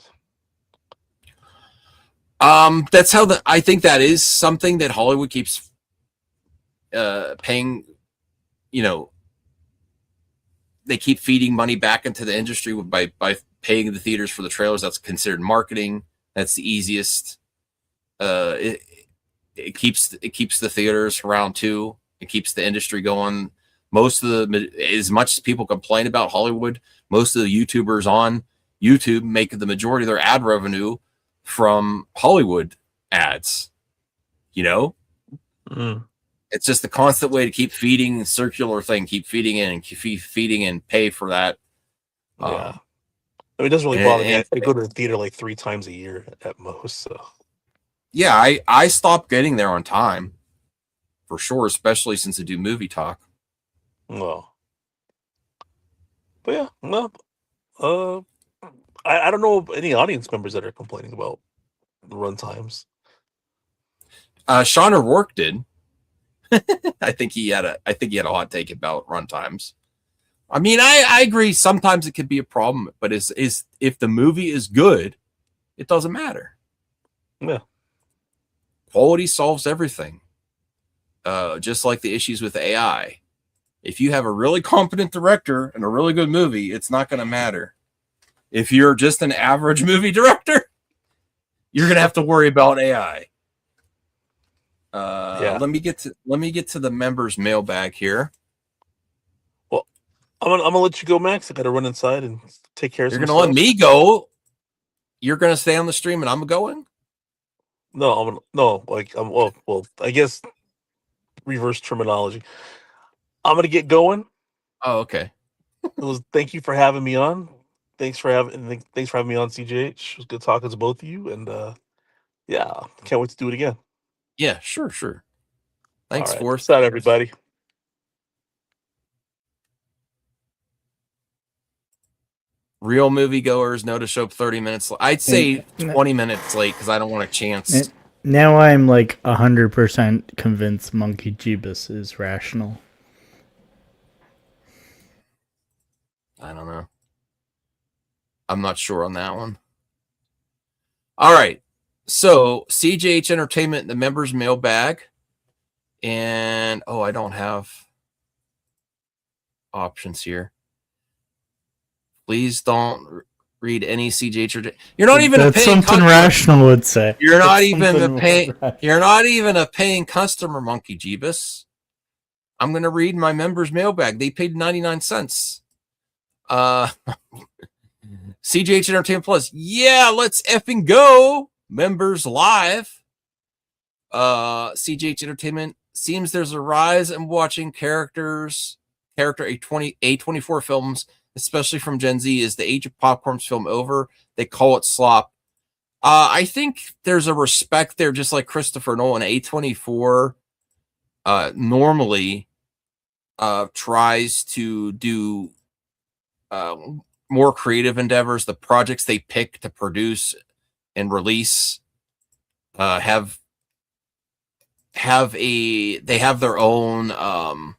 That's how I think that is something that Hollywood keeps paying. You know, they keep feeding money back into the industry by paying the theaters for the trailers. That's considered marketing. That's the easiest. It keeps the theaters around too. It keeps the industry going. Most of as much as people complain about Hollywood, most of the YouTubers on YouTube make the majority of their ad revenue from Hollywood ads. You know, it's just a constant way to keep feeding, circular thing, keep feeding in and keep feeding and pay for that. Yeah. I mean, it doesn't really bother me. I go to the theater like 3 times a year at most. So. Yeah, I stopped getting there on time for sure, especially since I do movie talk. Well, but yeah, no, I don't know of any audience members that are complaining about run times. Sean O'Rourke did. I think he had a hot take about run times. I mean, I agree. Sometimes it could be a problem, but is if the movie is good, it doesn't matter. Yeah, quality solves everything. Just like the issues with AI. If you have a really competent director and a really good movie, it's not going to matter. If you're just an average movie director, you're going to have to worry about AI. yeah. Let me get to the members mailbag here. Well, I'm gonna let you go, Max. I got to run inside and take care of. You're going to let me go. You're going to stay on the stream, and I'm going. No, well, I guess reverse terminology. I'm gonna get going. Oh, okay. Thank you for having me on. Thanks for having me on, CJH. It was good talking to both of you, and yeah, can't wait to do it again. Yeah, sure. Thanks, All right. Forrest. Peace out, everybody. Real moviegoers know to show up 30 minutes late. I'd say 20 minutes late because I don't want a chance. Now I'm like 100% convinced Monkey Jeebus is rational. I don't know. I'm not sure on that one. All right. So CJH Entertainment, the members mailbag. And I don't have options here. Please don't read any CJH. You're not even That's a paying something customer. rational would say. You're not even a paying customer, Monkey Jeebus. I'm going to read my members mailbag. They paid 99 cents. CJH Entertainment Plus. Yeah, let's effing go. Members live. CJH Entertainment. Seems there's a rise in watching character A24 films, especially from Gen Z. Is the age of popcorn's film over? They call it slop. I think there's a respect there, just like Christopher Nolan. A24 normally tries to do more creative endeavors. The projects they pick to produce and release have their own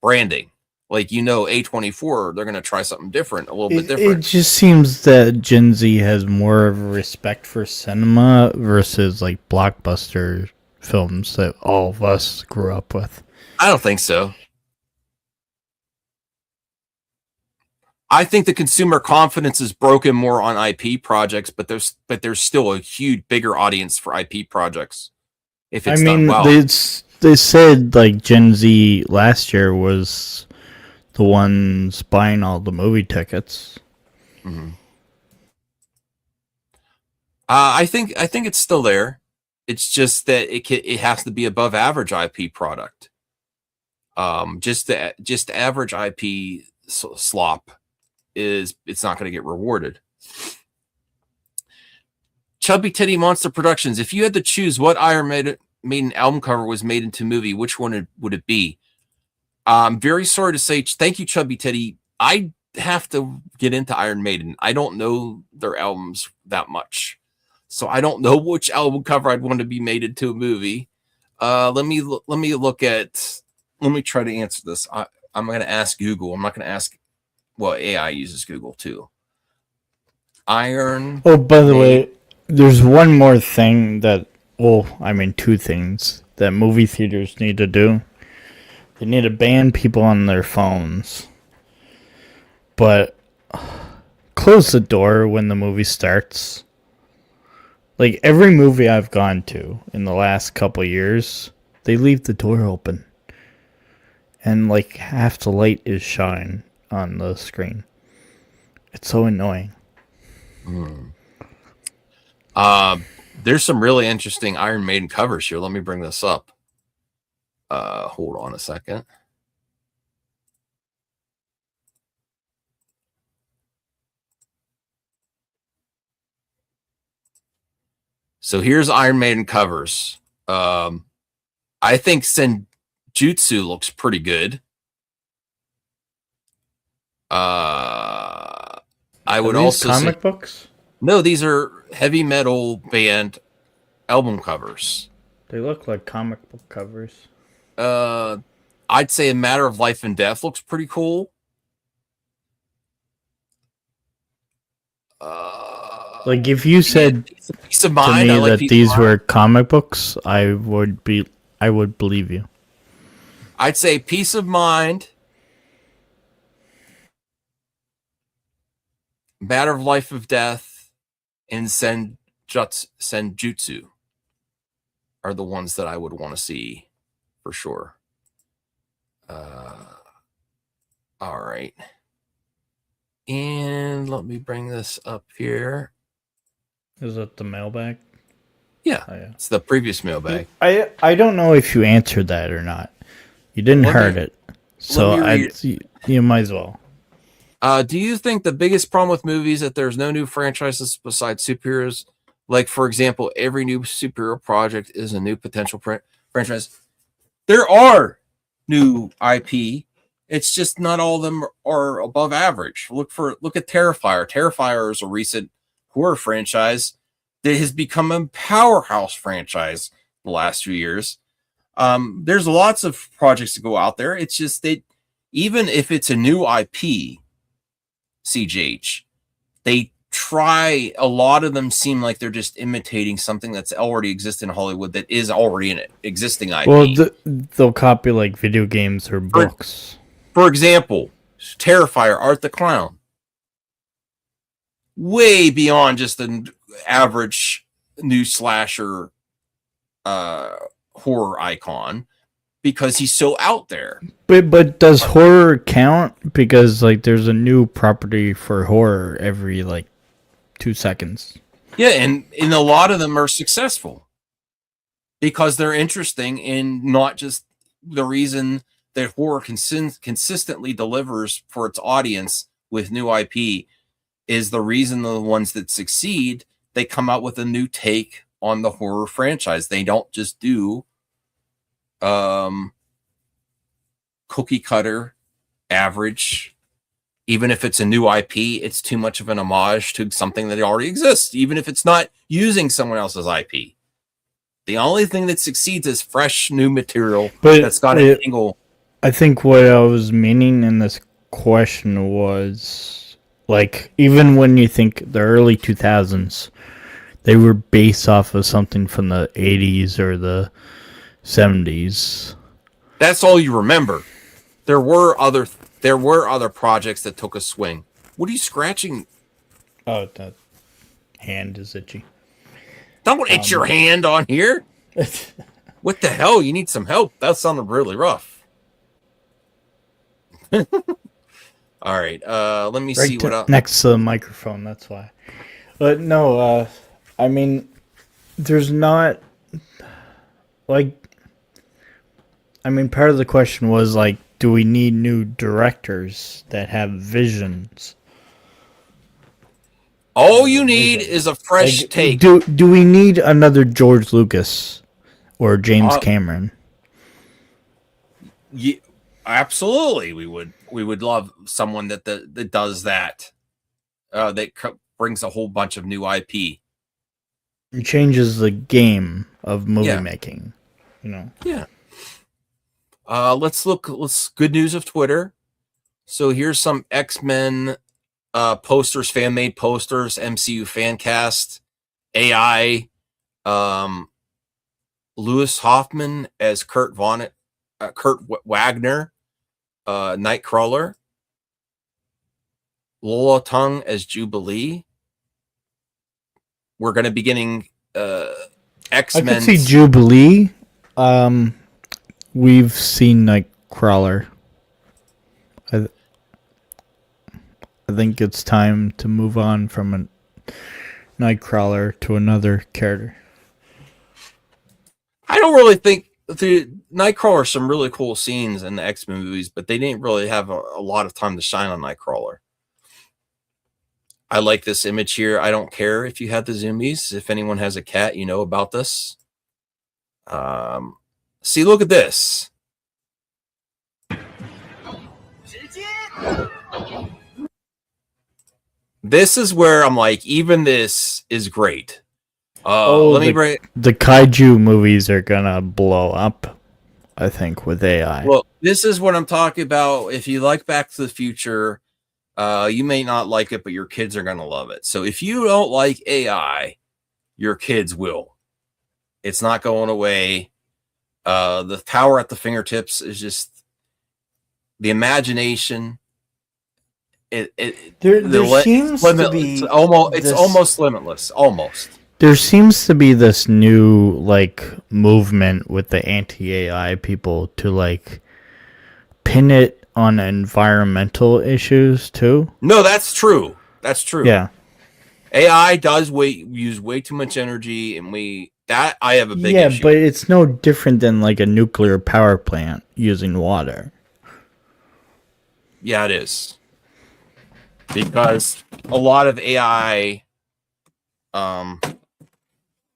branding. Like, A24, they're going to try something different, a little bit different. It just seems that Gen Z has more of a respect for cinema versus like blockbuster films that all of us grew up with. I don't think so. I think the consumer confidence is broken more on IP projects, but there's still a huge, bigger audience for IP projects. If it's done well. They said like Gen Z last year was the ones buying all the movie tickets. Mm-hmm. I think it's still there. It's just that it has to be above average IP product. Just average IP slop it's not going to get rewarded. Chubby Titty Monster Productions. If you had to choose what Iron Maiden album cover was made into a movie, which one would it be? I'm very sorry to say, thank you, Chubby Titty. I have to get into Iron Maiden. I don't know their albums that much, so I don't know which album cover I'd want to be made into a movie. Let me try to answer this. I'm going to ask Google. I'm not going to ask. Well, AI uses Google too. Iron. Oh, by the way, there's one more thing that, well, I mean, two things that movie theaters need to do. They need to ban people on their phones, but close the door when the movie starts. Like, every movie I've gone to in the last couple years, they leave the door open. And, like, half the light is shine on the screen. It's so annoying. There's some really interesting Iron Maiden covers here. Let me bring this up. Hold on a second. So here's Iron Maiden covers. I think Senjutsu looks pretty good. I would also comic say, books? no, these are heavy metal band album covers. They look like comic book covers. I'd say A Matter of Life and Death looks pretty cool. Like, if you said Peace of to Mind, me I like that Peace these of Mind. were comic books, I would believe you. I'd say Peace of Mind, Matter of Life of Death, and Senjutsu are the ones that I would want to see for sure. All right. And let me bring this up here. Is it the mailbag? Yeah, Oh, yeah. it's the previous mailbag. I don't know if you answered that or not. You didn't heard it, so you might as well. Do you think the biggest problem with movies that there's no new franchises besides superheroes? Like, for example, every new superhero project is a new potential franchise. There are new IP. It's just not all of them are above average. Look at Terrifier. Terrifier is a recent horror franchise that has become a powerhouse franchise the last few years. There's lots of projects to go out there. It's just that even if it's a new IP, CGH, they try, a lot of them seem like they're just imitating something that's already exists in Hollywood that is already in it, existing IP. Well, they'll copy like video games or books. For example, Terrifier, Art the Clown. Way beyond just an average new slasher horror icon because he's so out there. But does horror count? Because like there's a new property for horror every like 2 seconds. Yeah, and a lot of them are successful because they're interesting and not just the reason that horror consistently delivers for its audience with new IP is the reason the ones that succeed, they come out with a new take on the horror franchise. They don't just do cookie cutter average. Even if it's a new IP, it's too much of an homage to something that already exists, even if it's not using someone else's IP. The only thing that succeeds is fresh new material that's got an angle. I think what I was meaning in this question was, like, even when you think the early 2000s, they were based off of something from the 80s or the 70s. That's all you remember. There were other projects that took a swing. What are you scratching? Oh, that hand is itchy. Don't itch your hand on here. What the hell? You need some help. That sounded really rough. All right. Let me see what else. Next to the microphone, that's why. But no, I mean, there's not, like, I mean, part of the question was, like, do we need new directors that have visions? All you need is a fresh take. Do we need another George Lucas or James Cameron? Yeah, absolutely. We would love someone that does that. That brings a whole bunch of new IP. It changes the game of movie making. you know. Yeah. Let's good news of Twitter. So here's some X-Men posters, fan-made posters, MCU fan cast, AI, Lewis Hoffman as Kurt Wagner, Nightcrawler, Lola Tung as Jubilee. We're going to be getting X-Men. I could see Jubilee. We've seen Nightcrawler. I think it's time to move on from a Nightcrawler to another character. I don't really think the Nightcrawler some really cool scenes in the X-Men movies, but they didn't really have a lot of time to shine on Nightcrawler. I like this image here. I don't care if you have the zoomies. If anyone has a cat, you know about this. See, look at this. This is where I'm like, even this is great. The kaiju movies are gonna blow up, I think, with AI. Well, this is what I'm talking about. If you like Back to the Future, you may not like it, but your kids are gonna love it. So if you don't like AI, your kids will. It's not going away. The power at the fingertips is just the imagination. There seems to be it's almost limitless. Almost. There seems to be this new movement with the anti-AI people to pin it on environmental issues too. No, that's true. That's true. Yeah. AI does use way too much energy, and I have a big issue. Yeah, but it's no different than a nuclear power plant using water. Yeah, it is. Because a lot of AI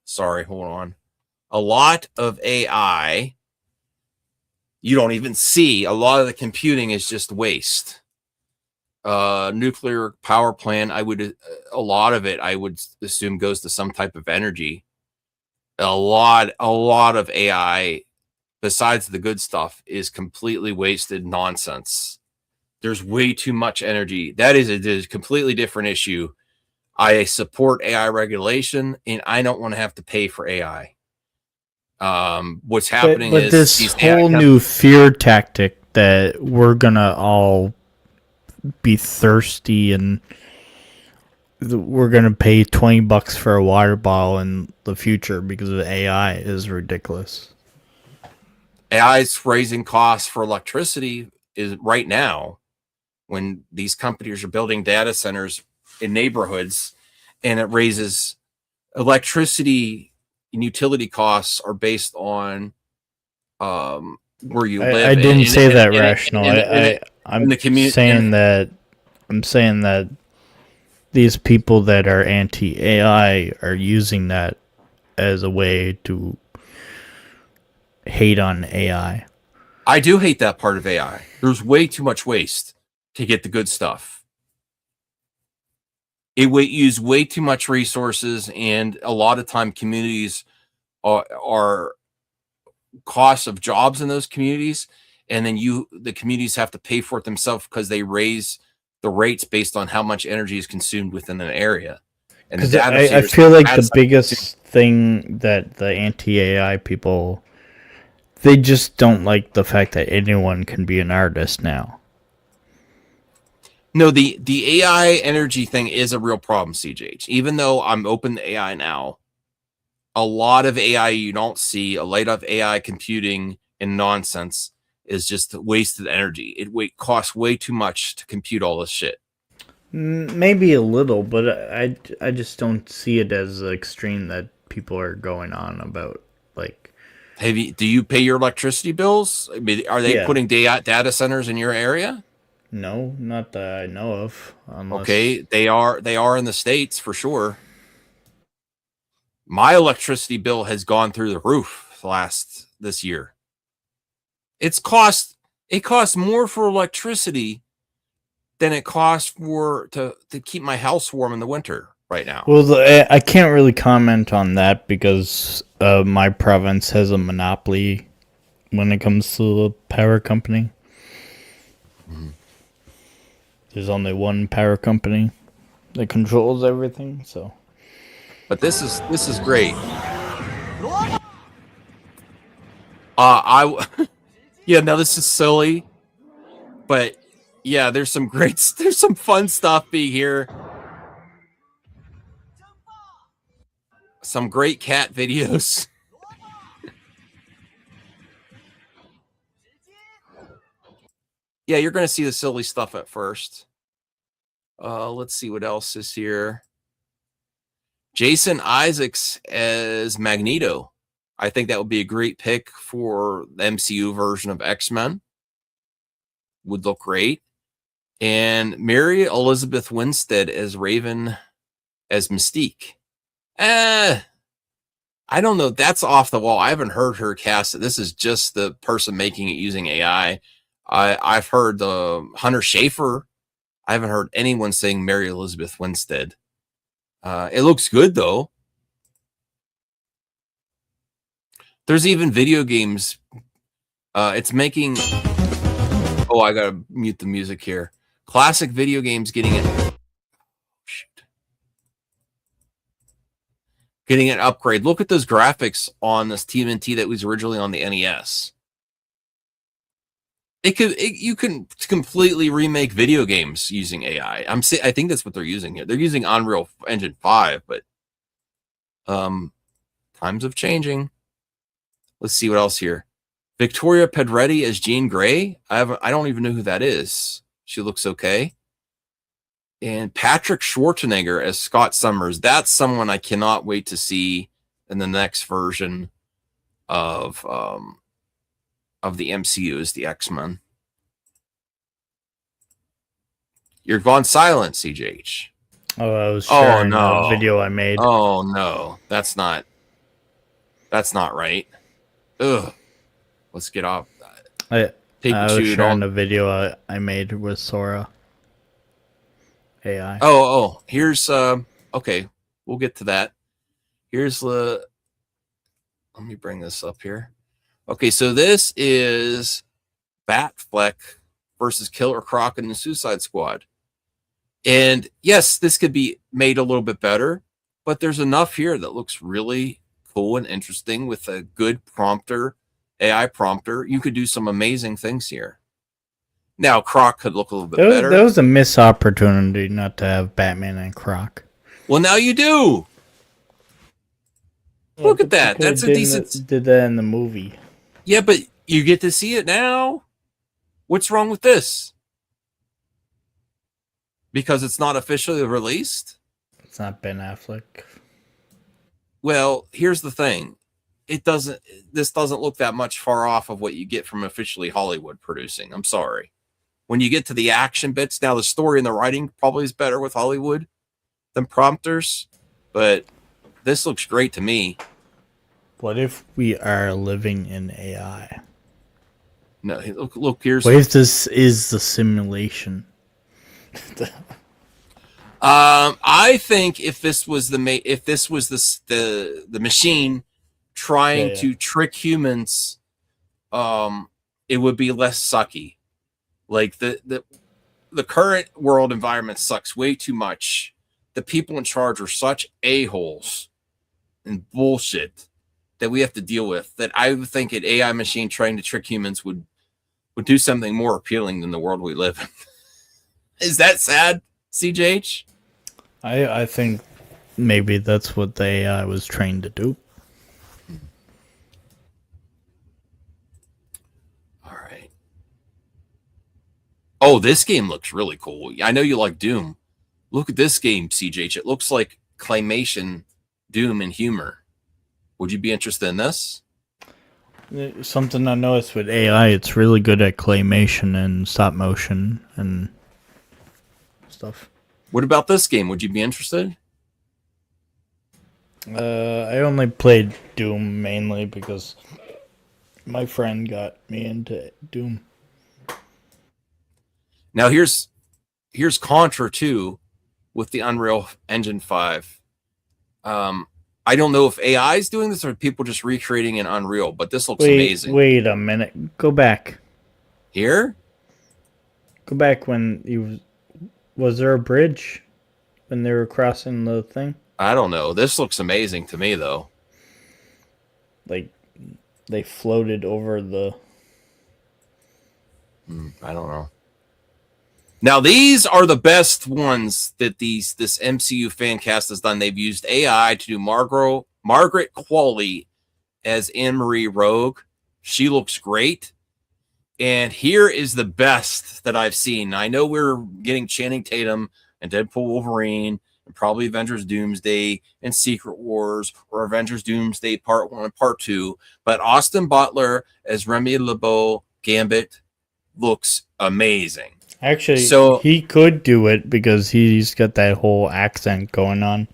sorry, hold on. A lot of AI you don't even see. A lot of the computing is just waste. Nuclear power plant, a lot of it I would assume goes to some type of energy. A lot of AI, besides the good stuff, is completely wasted nonsense. There's way too much energy. That is a completely different issue. I support AI regulation, and I don't want to have to pay for AI. What's happening but is this whole new fear tactic that we're gonna all be thirsty and we're gonna pay $20 for a water bottle in the future because of AI is ridiculous. AI's raising costs for electricity is right now when these companies are building data centers in neighborhoods, and it raises electricity and utility costs are based on where you live. I didn't say that rational. I'm saying that these people that are anti-AI are using that as a way to hate on AI. I do hate that part of AI. There's way too much waste to get the good stuff. It use way too much resources, and a lot of time communities are costs of jobs in those communities, and then the communities have to pay for it themselves because they raise the rates based on how much energy is consumed within an area. And I feel like the biggest thing that the anti-AI people, they just don't like the fact that anyone can be an artist now. No, the AI energy thing is a real problem, CJH. Even though I'm open to AI now, a lot of AI you don't see, a lot of AI computing and nonsense is just wasted energy. It costs way too much to compute all this shit. Maybe a little, but I just don't see it as the extreme that people are going on about. Do you pay your electricity bills? I mean, are they putting data centers in your area? No, not that I know of. Okay, they are in the States for sure. My electricity bill has gone through the roof this year. It costs more for electricity than it costs to keep my house warm in the winter right now. Well, I can't really comment on that because my province has a monopoly when it comes to the power company. Mm-hmm. There's only one power company that controls everything, so. But this is great. I yeah, now this is silly, but yeah, there's some fun stuff being here. Some great cat videos. Yeah, you're going to see the silly stuff at first. Let's see what else is here. Jason Isaacs as Magneto. I think that would be a great pick for the MCU version of X-Men. Would look great. And Mary Elizabeth Winstead as Raven as Mystique. I don't know. That's off the wall. I haven't heard her cast it. This is just the person making it using AI. I've heard Hunter Schafer. I haven't heard anyone saying Mary Elizabeth Winstead. It looks good, though. There's even video games. It's making... Oh, I got to mute the music here. Classic video games getting it. Shoot. Getting an upgrade. Look at those graphics on this TMNT that was originally on the NES. You can completely remake video games using AI. I think that's what they're using here. They're using Unreal Engine 5, but times of changing. Let's see what else here. Victoria Pedretti as Jean Grey. I don't even know who that is. She looks okay. And Patrick Schwarzenegger as Scott Summers. That's someone I cannot wait to see in the next version of the MCU as the X-Men. You're gone silent, CJH. Oh, I was sharing a video I made. Oh no, that's not right. Ugh. Let's get off. I was sharing a video I made with Sora AI. Oh, here's okay, we'll get to that. Here's the let me bring this up here. Okay, so this is Batfleck versus Killer Croc and the Suicide Squad. And yes, this could be made a little bit better, but there's enough here that looks really cool and interesting with a good prompter, AI prompter. You could do some amazing things here. Now, Croc could look a little bit better. That was a missed opportunity not to have Batman and Croc. Well, now you do. Yeah, look at that. That's a decent... Did that in the movie. Yeah, but you get to see it now. What's wrong with this? Because it's not officially released? It's not Ben Affleck. Well, here's the thing. This doesn't look that much far off of what you get from officially Hollywood producing. I'm sorry. When you get to the action bits, now the story and the writing probably is better with Hollywood than prompters, but this looks great to me. What if we are living in AI? No, look here's... What if this is the simulation? I think if this was the machine trying to trick humans, it would be less sucky. Like the current world environment sucks way too much. The people in charge are such a-holes and bullshit that we have to deal with, that I would think an AI machine trying to trick humans would do something more appealing than the world we live in. Is that sad, CJH? I think maybe that's what the AI was trained to do. All right. Oh, this game looks really cool. I know you like Doom. Look at this game, CJH. It looks like claymation Doom and humor. Would you be interested in this? Something I noticed with AI, it's really good at claymation and stop motion and stuff. What about this game? Would you be interested? I only played Doom mainly because my friend got me into Doom. Now here's Contra 2. with the Unreal Engine 5. I don't know if AI is doing this or people just recreating in Unreal, but this looks amazing. Wait a minute. Go back. Here? Go back when you... Was there a bridge when they were crossing the thing? I don't know. This looks amazing to me, though. Like, they floated over the... I don't know. Now, these are the best ones that this MCU fan cast has done. They've used AI to do Margaret Qualley as Anne-Marie Rogue. She looks great. And here is the best that I've seen. I know we're getting Channing Tatum and Deadpool Wolverine and probably Avengers Doomsday and Secret Wars or Avengers Doomsday Part 1 and Part 2. But Austin Butler as Remy LeBeau Gambit looks amazing. Actually, so he could do it because he's got that whole accent going on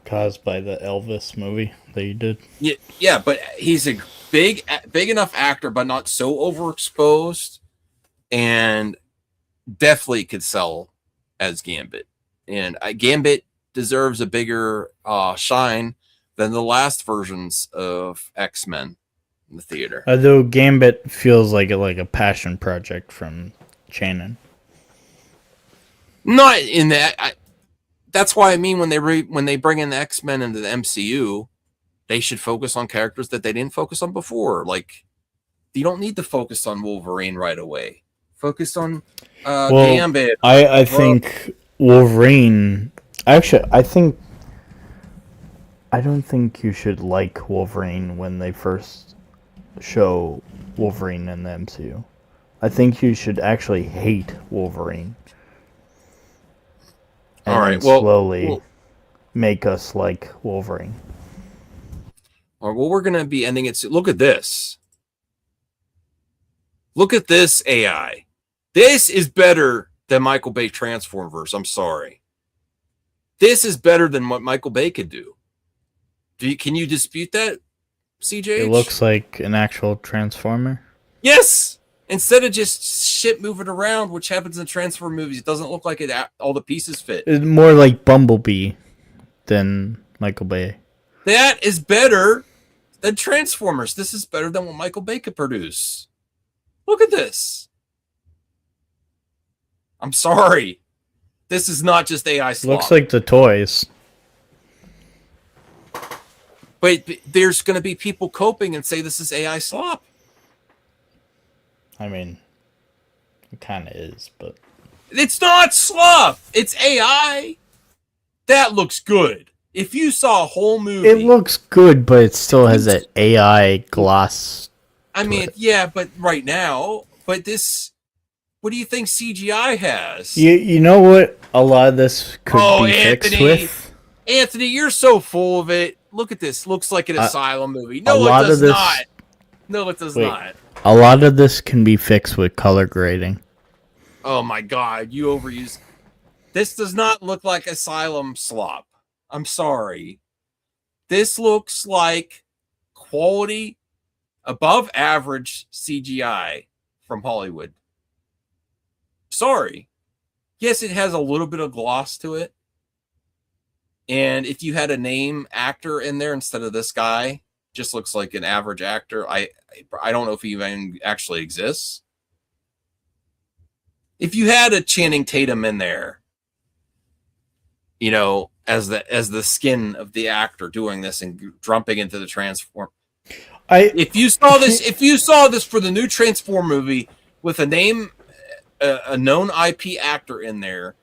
caused by the Elvis movie that he did. Yeah, but he's a big enough actor, but not so overexposed, and definitely could sell as Gambit. And Gambit deserves a bigger shine than the last versions of X-Men in the theater. Although Gambit feels like a passion project from Shannon. Not in that. That's why I mean when they bring in the X-Men into the MCU, they should focus on characters that they didn't focus on before. Like, you don't need to focus on Wolverine right away. Focus on Gambit. I think Wolverine. Actually, I don't think you should like Wolverine when they first show Wolverine in the MCU. I think you should actually hate Wolverine. And all right, slowly make us like Wolverine. Or we're going to be ending it. Look at this. Look at this AI. This is better than Michael Bay Transformverse. I'm sorry. This is better than what Michael Bay could do. Can you dispute that, CJ? It looks like an actual Transformer. Yes. Instead of just shit moving around, which happens in Transformer movies, it doesn't look like all the pieces fit. It's more like Bumblebee than Michael Bay. That is better than Transformers. This is better than what Michael Bay could produce. Look at this. I'm sorry. This is not just AI slop. Looks like the toys. But there's going to be people coping and say this is AI slop. I mean, it kind of is, but... It's not slop. It's AI. That looks good. If you saw a whole movie... It looks good, but it still has that AI gloss. I mean, yeah, but right now... But this... What do you think CGI has? You know what a lot of this could be fixed with? Anthony, you're so full of it. Look at this. Looks like an Asylum movie. No, it does not. No, it does not. A lot of this can be fixed with color grading. Oh my god, you overuse. This does not look like Asylum slop. I'm sorry. This looks like quality, above average CGI from Hollywood. Sorry. Yes, it has a little bit of gloss to it. And if you had a name actor in there instead of this guy, just looks like an average actor. I don't know if he even actually exists. If you had a Channing Tatum in there, you know, as the skin of the actor doing this and jumping into the transform. If you saw this for the new Transform movie with a name, a known IP actor in there,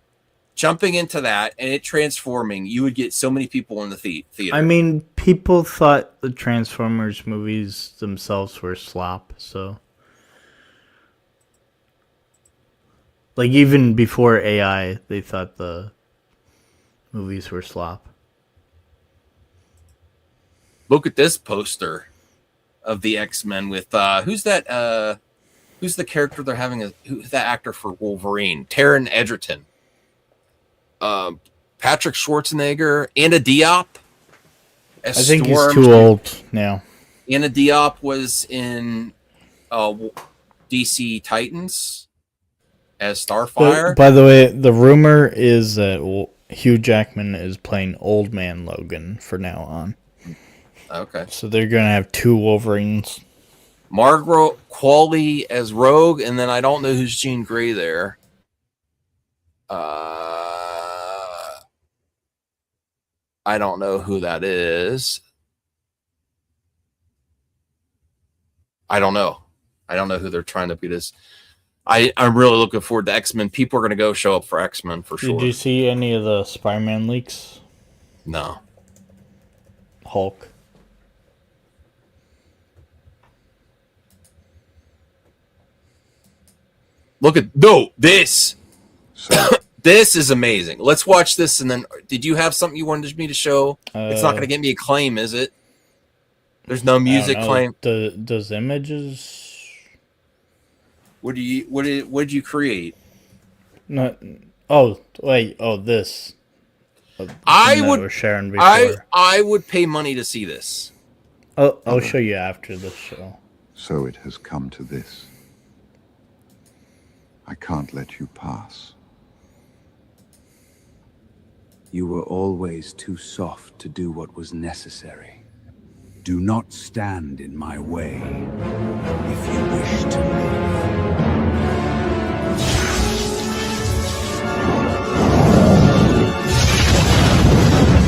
jumping into that and it transforming, you would get so many people in the theater. I mean, people thought the Transformers movies themselves were slop, so... Like, even before AI, they thought the movies were slop. Look at this poster of the X-Men with, who's that, who's the character they're having, who's that actor for Wolverine? Taron Egerton. Patrick Schwarzenegger, Anna Diop. I think he's too old now. Anna Diop was in DC Titans as Starfire. By the way, the rumor is that Hugh Jackman is playing Old Man Logan for now on. Okay. So they're going to have 2 Wolverines. Margaret Qualley as Rogue, and then I don't know who's Jean Grey there. I don't know who that is. I don't know who they're trying to be this. I'm really looking forward to X-Men. People are going to go show up for X-Men for sure. Did you see any of the Spider-Man leaks? No. Hulk. Look at this. This is amazing. Let's watch this, and then did you have something you wanted me to show? It's not going to get me a claim, is it? There's no music claim. Does images? What did you create? No. Oh wait. Oh, this. I would was sharing before. I would pay money to see this. I'll show you after this show. So it has come to this. I can't let you pass. You were always too soft to do what was necessary. Do not stand in my way if you wish to live.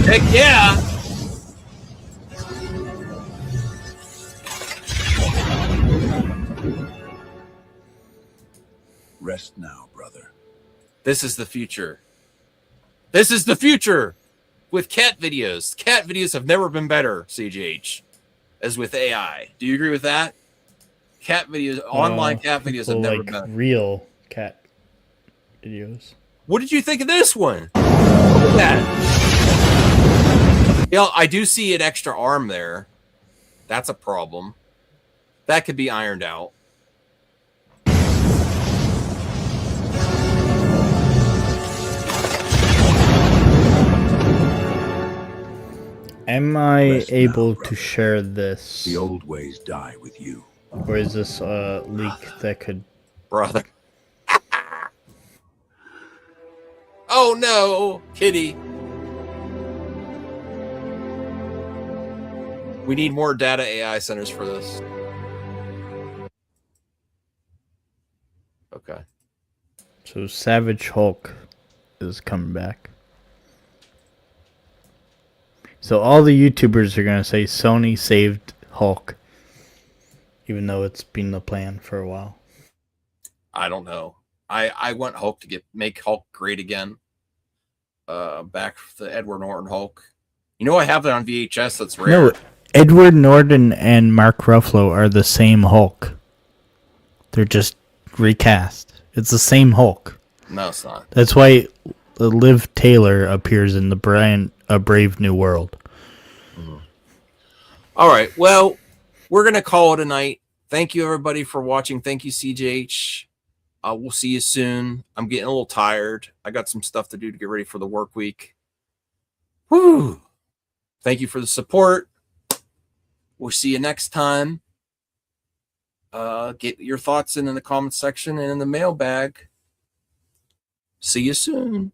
Heck yeah! Rest now, brother. This is the future. This is the future with cat videos. Cat videos have never been better, CGH, as with AI. Do you agree with that? Cat videos, online cat videos have never been better. Real cat videos. What did you think of this one? Look at that. Yeah, I do see an extra arm there. That's a problem. That could be ironed out. Am I Rest able now, to brother. share this? The old ways die with you. Or is this a leak that could... Brother. Oh no, kitty. We need more data AI centers for this. Okay. So Savage Hulk is coming back. So all the YouTubers are going to say Sony saved Hulk. Even though it's been the plan for a while. I don't know. I want Hulk to make Hulk great again. Back the Edward Norton Hulk. You know I have that on VHS. That's rare. No, Edward Norton and Mark Ruffalo are the same Hulk. They're just recast. It's the same Hulk. No, it's not. That's why Liv Taylor appears in the A Brave New World. Mm-hmm. All right. Well, we're going to call it a night. Thank you, everybody, for watching. Thank you, CJH. We'll see you soon. I'm getting a little tired. I got some stuff to do to get ready for the work week. Whew. Thank you for the support. We'll see you next time. Get your thoughts in the comments section and in the mailbag. See you soon.